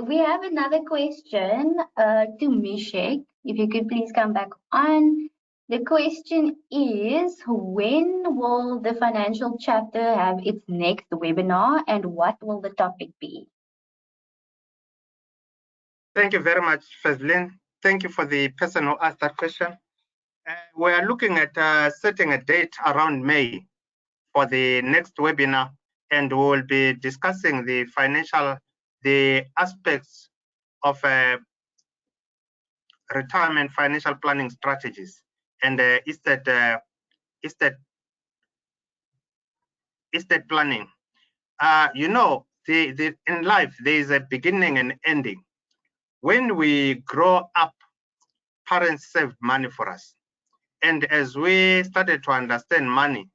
We have another question to Mishek. If you could please come back on. The question is, when will the financial chapter have its next webinar and what will the topic be? Thank you very much, Fazlin. Thank you for the person who asked that question. we are looking at setting a date around May for the next webinar, and we will be discussing the aspects of retirement financial planning strategies and estate planning. You know, in life there is a beginning and ending. When we grow up, parents saved money for us, and as we started to understand money,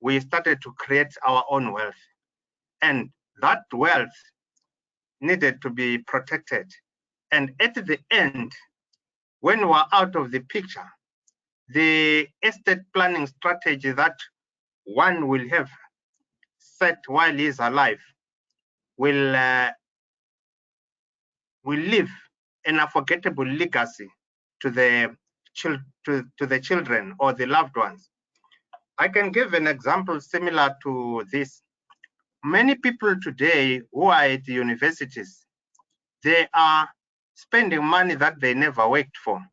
we started to create our own wealth, and that wealth needed to be protected. And at the end, when we're out of the picture, the estate planning strategy that one will have set while he's alive will leave an unforgettable legacy to the children or the loved ones. I can give an example similar to this. Many people today who are at the universities, they are spending money that they never worked for.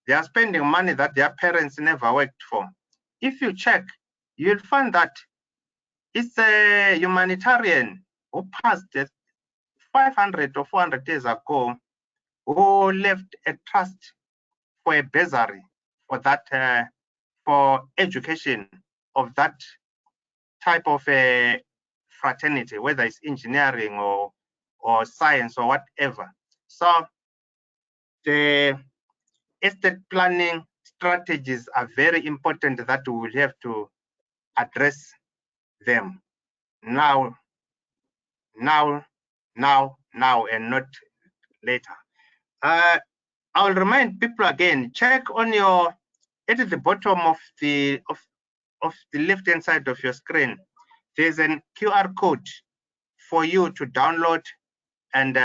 They are spending money that their parents never worked for. If you check, you'll find that it's a humanitarian who passed 500 or 400 years ago who left a trust for a bursary for that for education of that type of a fraternity, whether it's engineering or science or whatever. So the estate planning strategies are very important that we will have to address them now, and not later. I'll remind people again, check on your, at the bottom of the left-hand side of your screen, there's an QR code for you to download and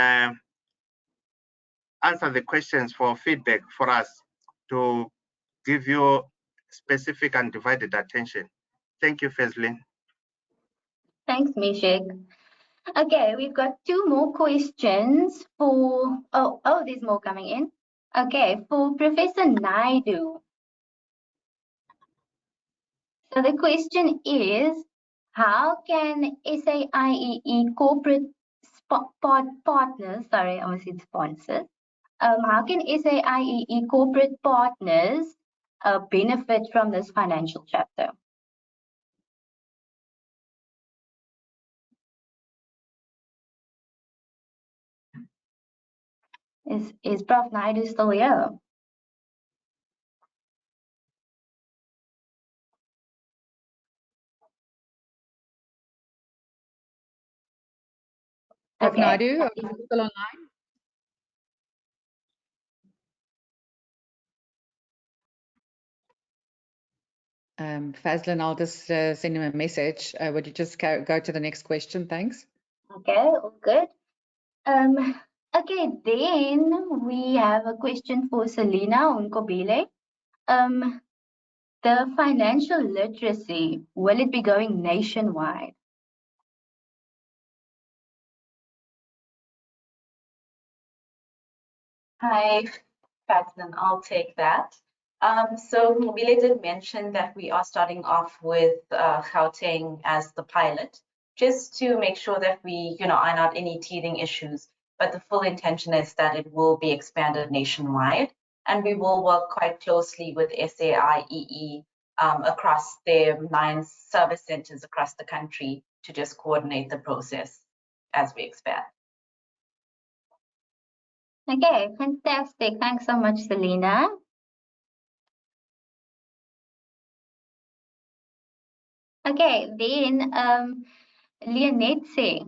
answer the questions for feedback for us to give you specific and divided attention. Thank you, Fezlin. Thanks, Mishek. Okay, we've got 2 more questions for, there's more coming in. Okay, for Professor Naidu. So the question is, how can SAIEE corporate partners, sorry, I almost said sponsors, how can SAIEE corporate partners benefit from this financial chapter? Is Prof. Naidu still here? Prof. Okay. Naidu, are you still online? Fazlin, I'll just send him a message. Would you just go to the next question? Thanks. Okay, all good. Okay, then we have a question for Selina Unkobile. The financial literacy, will it be going nationwide? Hi, Fatlin, I'll take that. So Mobile did mention that we are starting off with Gauteng as the pilot, just to make sure that we, iron out any teething issues. But the full intention is that it will be expanded nationwide, and we will work quite closely with SAIEE across their 9 service centers across the country to just coordinate the process as we expand. Okay, fantastic. Thanks so much, Selina. Okay, then Leonette,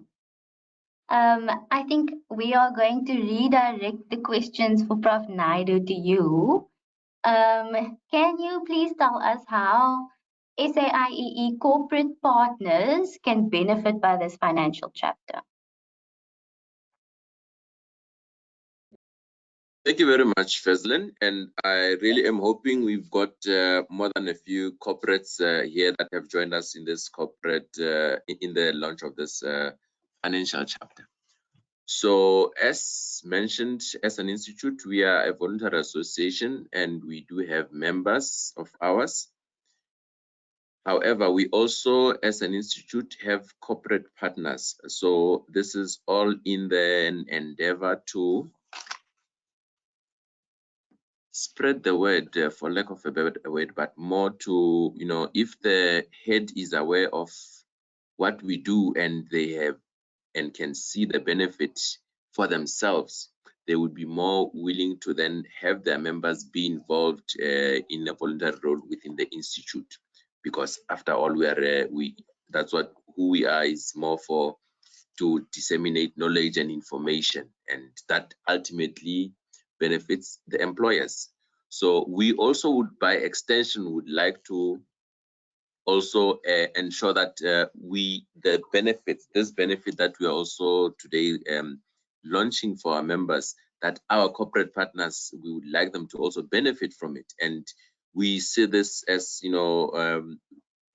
I think we are going to redirect the questions for Prof. Naidu to you. Can you please tell us how SAIEE corporate partners can benefit by this financial chapter? Thank you very much, Fezlin. And I really am hoping we've got more than a few corporates here that have joined us in this corporate, in the launch of this financial chapter. So as mentioned, as an institute, we are a voluntary association and we do have members of ours. However, we also, as an institute, have corporate partners. So this is all in the endeavor to spread the word, for lack of a better word, but more to, if the head is aware of what we do and they have and can see the benefit for themselves, they would be more willing to then have their members be involved in a voluntary role within the institute, because after all, that's what who we are is more for, to disseminate knowledge and information, and that ultimately benefits the employers. So we also would, by extension, would like to also ensure that this benefit that we are also today launching for our members, that our corporate partners, we would like them to also benefit from it. And we see this as,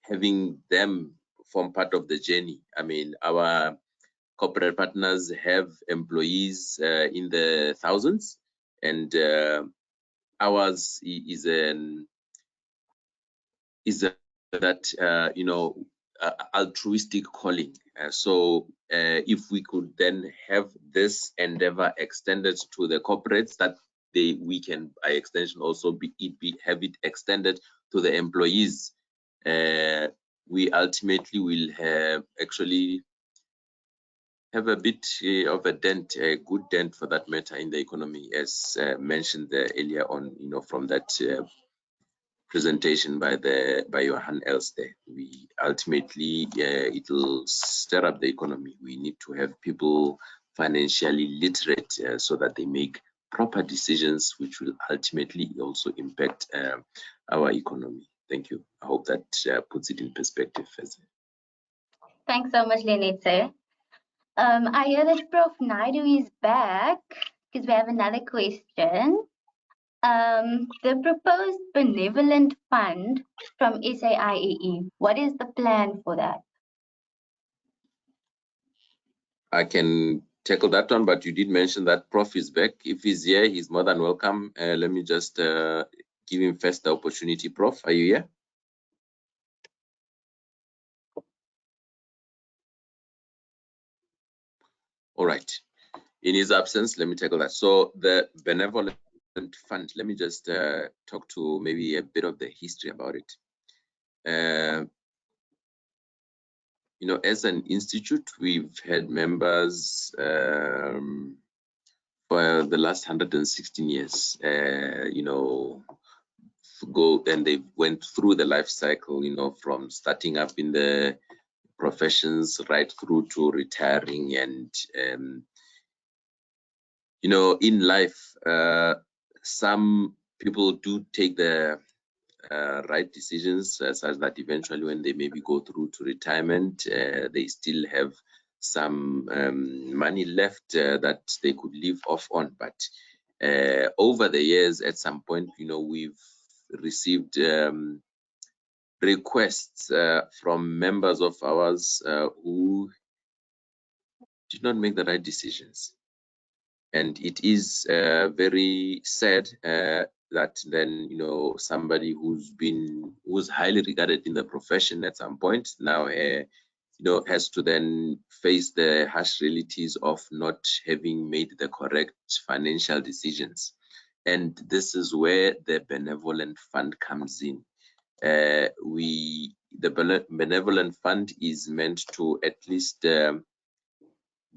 having them form part of the journey. I mean, our corporate partners have employees in the thousands, and ours is altruistic calling. So if we could then have this endeavor extended to the corporates, that we can by extension also have it extended to the employees, we ultimately will actually have a bit of a dent, a good dent for that matter, in the economy, as mentioned earlier on, from that presentation by Johan Els there. We ultimately, it will stir up the economy. We need to have people financially literate so that they make proper decisions, which will ultimately also impact our economy. Thank you. I hope that puts it in perspective. Thanks so much, Lenetse. I hear that Prof. Naidu is back because we have another question. The proposed benevolent fund from SAIEE, what is the plan for that? I can tackle that one, but you did mention that Prof is back. If he's here, he's more than welcome. Let me just give him first the opportunity. Prof, are you here? All right. In his absence, let me tackle that. So the benevolent fund, let me just talk to maybe a bit of the history about it. As an institute, we've had members for the last 116 years, go, and they went through the life cycle, from starting up in the professions right through to retiring. And in life, some people do take the right decisions, such that eventually when they maybe go through to retirement, they still have some money left that they could live off on. But over the years, at some point, we've received requests from members of ours who did not make the right decisions. And it is very sad that then, somebody who's highly regarded in the profession at some point now, has to then face the harsh realities of not having made the correct financial decisions. And this is where the benevolent fund comes in. The benevolent fund is meant to at least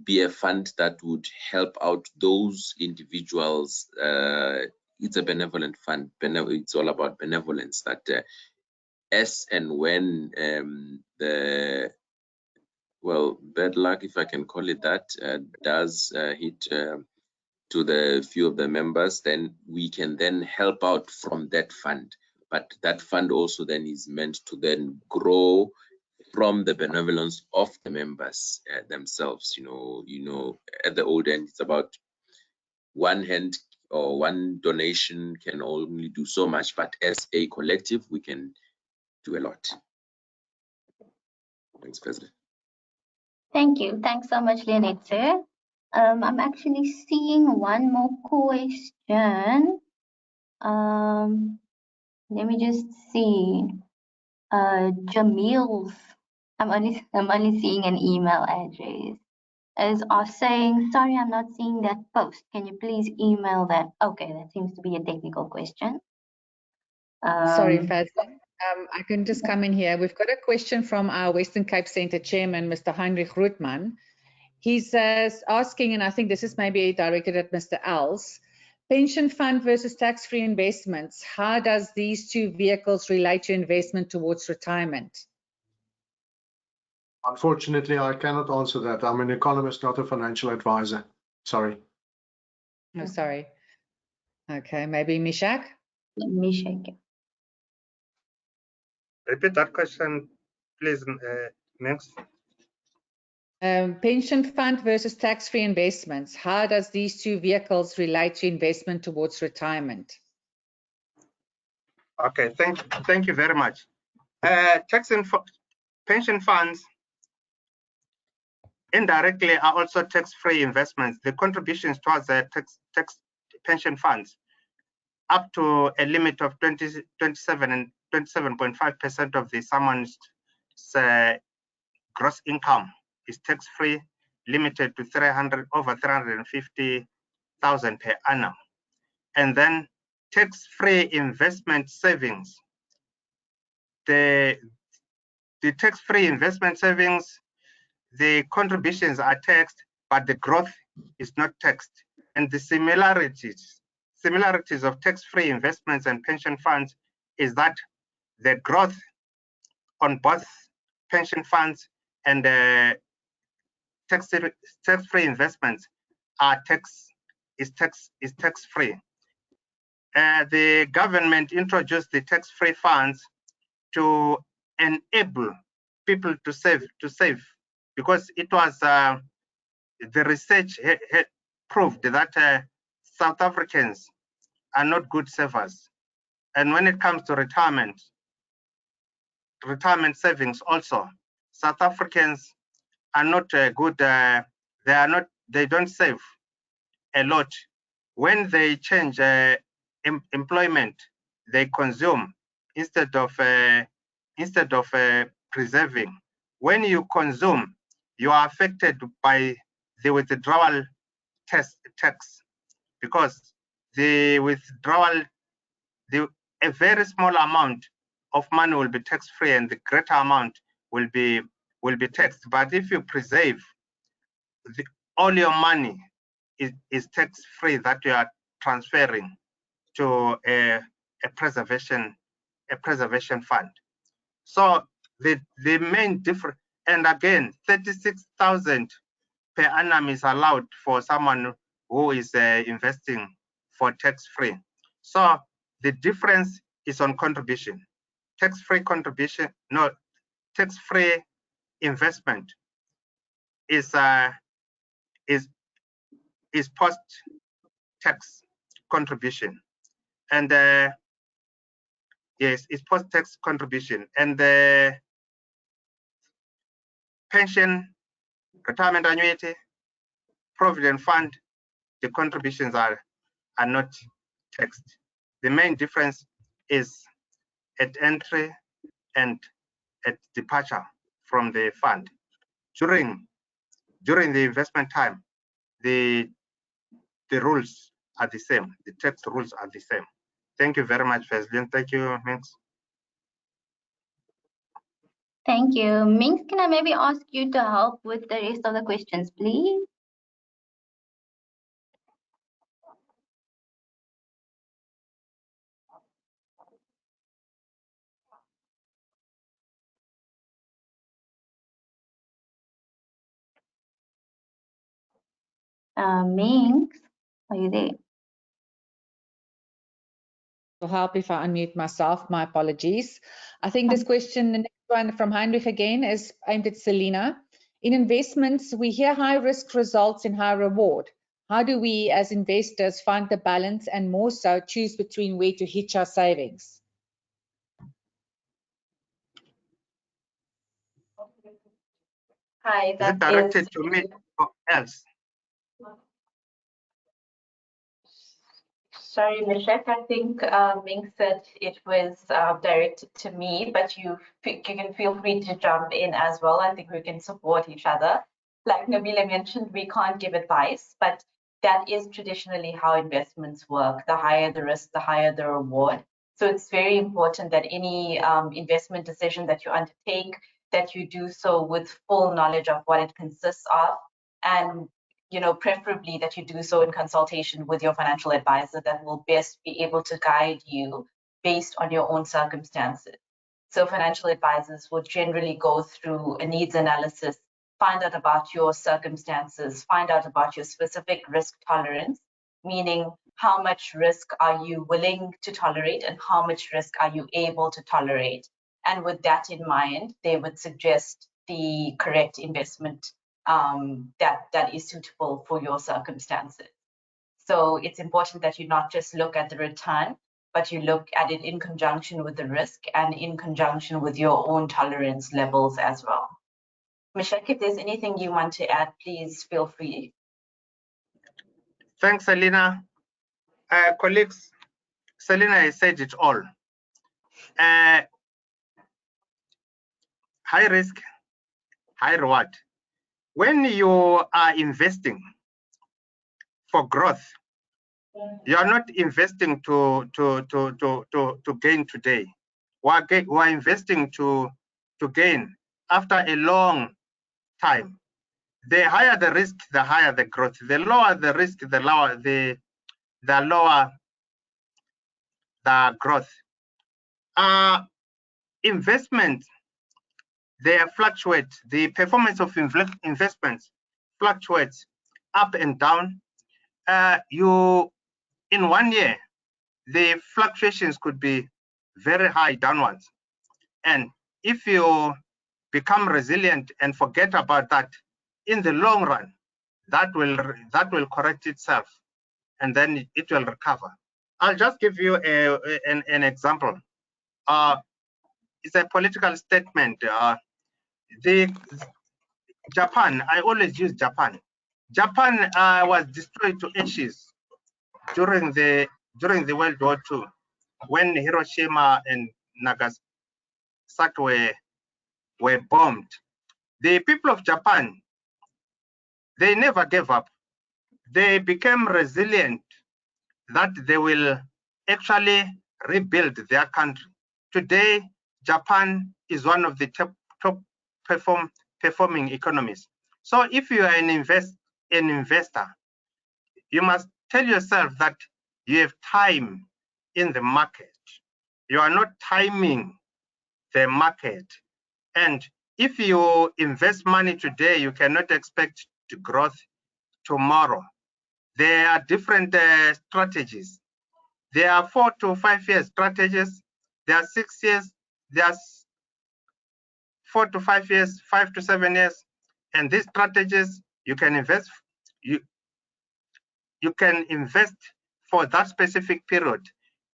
be a fund that would help out those individuals. It's a benevolent fund. It's all about benevolence, that as and when bad luck, if I can call it that, does hit to the few of the members, then we can then help out from that fund. But that fund also then is meant to then grow from the benevolence of the members themselves. At the old end, it's about one hand or one donation can only do so much, but as a collective, we can do a lot. Thanks, President. Thank you. Thanks so much, Lenetse. I'm actually seeing one more question. Let me just see. Jamil's. I'm only seeing an email address. Are saying, sorry, I'm not seeing that post. Can you please email that? Okay, that seems to be a technical question. Sorry, Fazlin. I can just come in here. We've got a question from our Western Cape Centre chairman, Mr. Heinrich Rootman. He's asking, and I think this is maybe directed at Mr. Els, pension fund versus tax-free investments. How does these two vehicles relate to investment towards retirement? Unfortunately, I cannot answer that. I'm an economist, not a financial advisor. Sorry. Oh, sorry. Okay, maybe Mishak? Mishak. Repeat that question, please, next. Pension fund versus tax-free investments. How does these two vehicles relate to investment towards retirement? Okay, thank you very much. Tax and pension funds indirectly are also tax-free investments. The contributions towards the tax pension funds up to a limit of 27 and 27.5% of the someone's gross income is tax-free, limited to over 350,000 per annum. And then tax-free investment savings. The tax-free investment savings, the contributions are taxed, but the growth is not taxed. And the similarities of tax-free investments and pension funds is that the growth on both pension funds and tax-free investments are tax-free. The government introduced the tax-free funds to enable people to save, because it was the research proved that South Africans are not good savers, and when it comes to retirement savings also, South Africans are not good. They don't save a lot. When they change employment, they consume instead of preserving. When you consume, you are affected by the withdrawal tax, because the withdrawal, a very small amount of money will be tax-free and the greater amount will be taxed. But if you preserve, all your money is tax-free that you are transferring to a preservation fund. So the main difference, and again, 36,000 per annum is allowed for someone who is investing for tax-free. So the difference is on contribution. Tax-free contribution, no, tax-free investment is post-tax contribution, and yes, it's post-tax contribution, and the pension, retirement annuity, provident fund, the contributions are not taxed. The main difference is at entry and at departure from the fund. During the investment time, the rules are the same. The tax rules are the same. Thank you very much, President. Thank you, Minx. Thank you. Minx, can I maybe ask you to help with the rest of the questions, please? Minx, are you there? To help if I unmute myself, my apologies. I think this question, the next one from Heinrich again, is aimed at Selina. In investments, we hear high risk results in high reward. How do we as investors find the balance and more so choose between where to hitch our savings? Hi, Is it directed to me or else? Sorry, Mishek, I think Ming said it was directed to me, but you can feel free to jump in as well. I think we can support each other. Like Nabila mentioned, we can't give advice, but that is traditionally how investments work. The higher the risk, the higher the reward. So it's very important that any investment decision that you undertake, that you do so with full knowledge of what it consists of, and preferably that you do so in consultation with your financial advisor that will best be able to guide you based on your own circumstances. So financial advisors will generally go through a needs analysis, find out about your circumstances, find out about your specific risk tolerance, meaning how much risk are you willing to tolerate and how much risk are you able to tolerate. And with that in mind, they would suggest the correct investment that is suitable for your circumstances. So it's important that you not just look at the return, but you look at it in conjunction with the risk and in conjunction with your own tolerance levels as well. Mishek, if there's anything you want to add, please feel free. Thanks, Selina. Colleagues, Selina has said it all. High risk, high reward. When you are investing for growth, you are not investing to gain today. We are investing to gain after a long time. The higher the risk, the higher the growth. The lower the risk, the lower the growth. Investment, they fluctuate. The performance of investments fluctuates up and down. In 1 year, the fluctuations could be very high downwards. And if you become resilient and forget about that, in the long run, that will correct itself, and then it will recover. I'll just give you an example. It's a political statement. Japan, I always use Japan. Japan was destroyed to ashes during the World War II, when Hiroshima and Nagasaki were bombed. The people of Japan, they never gave up. They became resilient that they will actually rebuild their country. Today, Japan is one of the top performing economies. So if you are an investor, you must tell yourself that you have time in the market. You are not timing the market. And if you invest money today, you cannot expect to growth tomorrow. There are different strategies. There are 4 to 5 year strategies. There are 6 years. There are 4 to 5 years, 5 to 7 years. And these strategies, you can invest. You can invest for that specific period,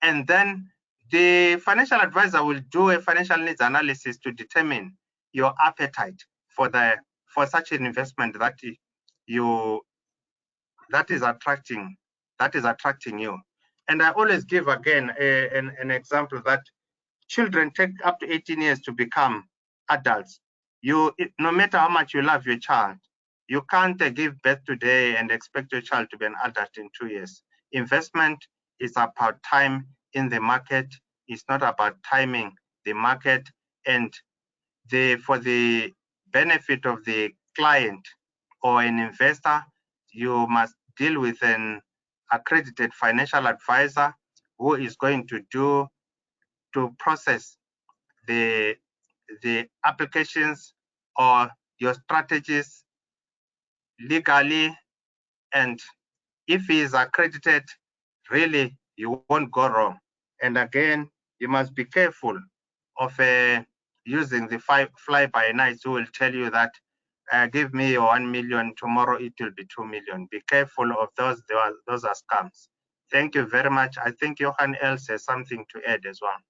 and then the financial advisor will do a financial needs analysis to determine your appetite for such an investment that is attracting you. And I always give again an example that children take up to 18 years to become adults. No matter how much you love your child, you can't give birth today and expect your child to be an adult in 2 years. Investment is about time in the market. It's not about timing the market. And for the benefit of the client or an investor, you must deal with an accredited financial advisor who is going to process the applications or your strategies legally. And if he is accredited, really you won't go wrong. And again, you must be careful of using the fly-by-nights who will tell you that give me 1 million, tomorrow it will be 2 million. Be careful of those are scams. Thank you very much. I think Johan else has something to add as well.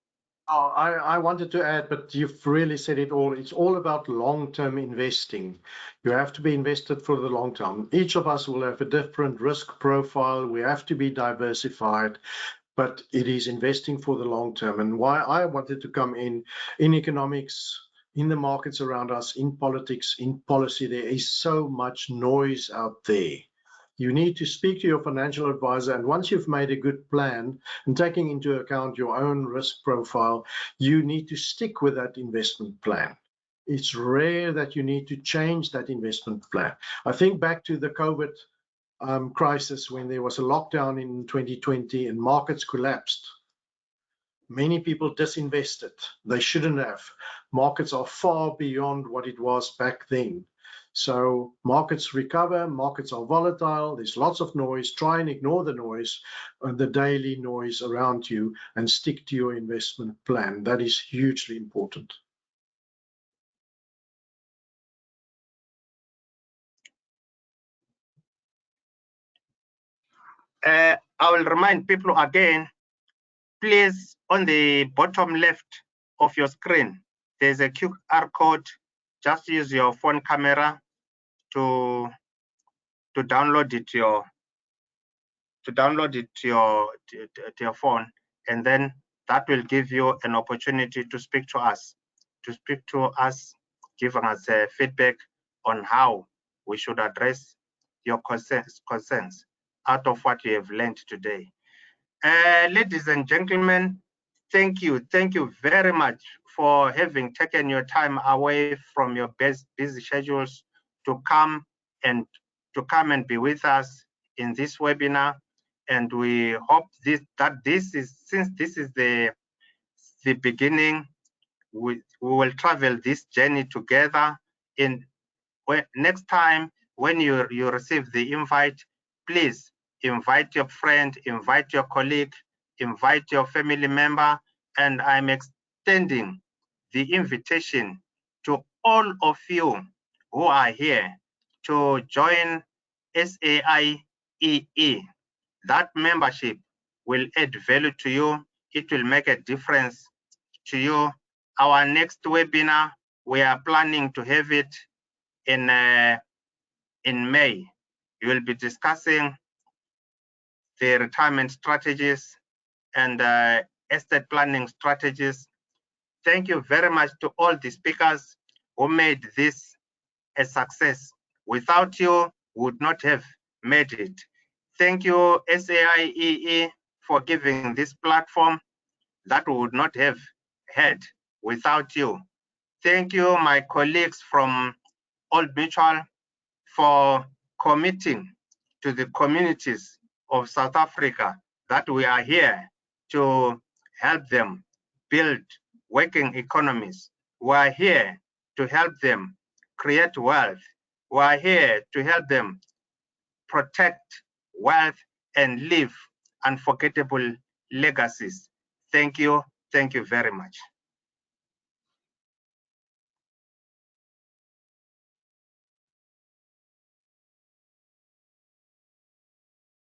Oh, I wanted to add, but you've really said it all. It's all about long-term investing. You have to be invested for the long term. Each of us will have a different risk profile. We have to be diversified, but it is investing for the long term. And why I wanted to come in economics, in the markets around us, in politics, in policy, there is so much noise out there. You need to speak to your financial advisor, and once you've made a good plan and taking into account your own risk profile, you need to stick with that investment plan. It's rare that you need to change that investment plan. I think back to the COVID crisis when there was a lockdown in 2020 and markets collapsed. Many people disinvested. They shouldn't have. Markets are far beyond what it was back then. So markets recover, markets are volatile, there's lots of noise. Try and ignore the noise, the daily noise around you, and stick to your investment plan. That is hugely important. I will remind people again, please, on the bottom left of your screen, there's a QR code. Just use your phone camera to download it to your phone, and then that will give you an opportunity to speak to us, giving us feedback on how we should address your concerns out of what you have learned today. Ladies and gentlemen, thank you very much for having taken your time away from your busy schedules to come and be with us in this webinar. And we hope that this is the beginning. We will travel this journey together. Next time when you receive the invite, please invite your friend, invite your colleague, invite your family member, and I'm extending the invitation to all of you who are here to join SAIEE. That membership will add value to you. It will make a difference to you. Our next webinar, we are planning to have it in May. We will be discussing the retirement strategies and estate planning strategies. Thank you very much to all the speakers who made this a success. Without you, we would not have made it. Thank you, SAIEE, for giving this platform that we would not have had without you. Thank you, my colleagues from Old Mutual, for committing to the communities of South Africa that we are here to help them build working economies. We are here to help them create wealth. We are here to help them protect wealth and leave unforgettable legacies. Thank you very much.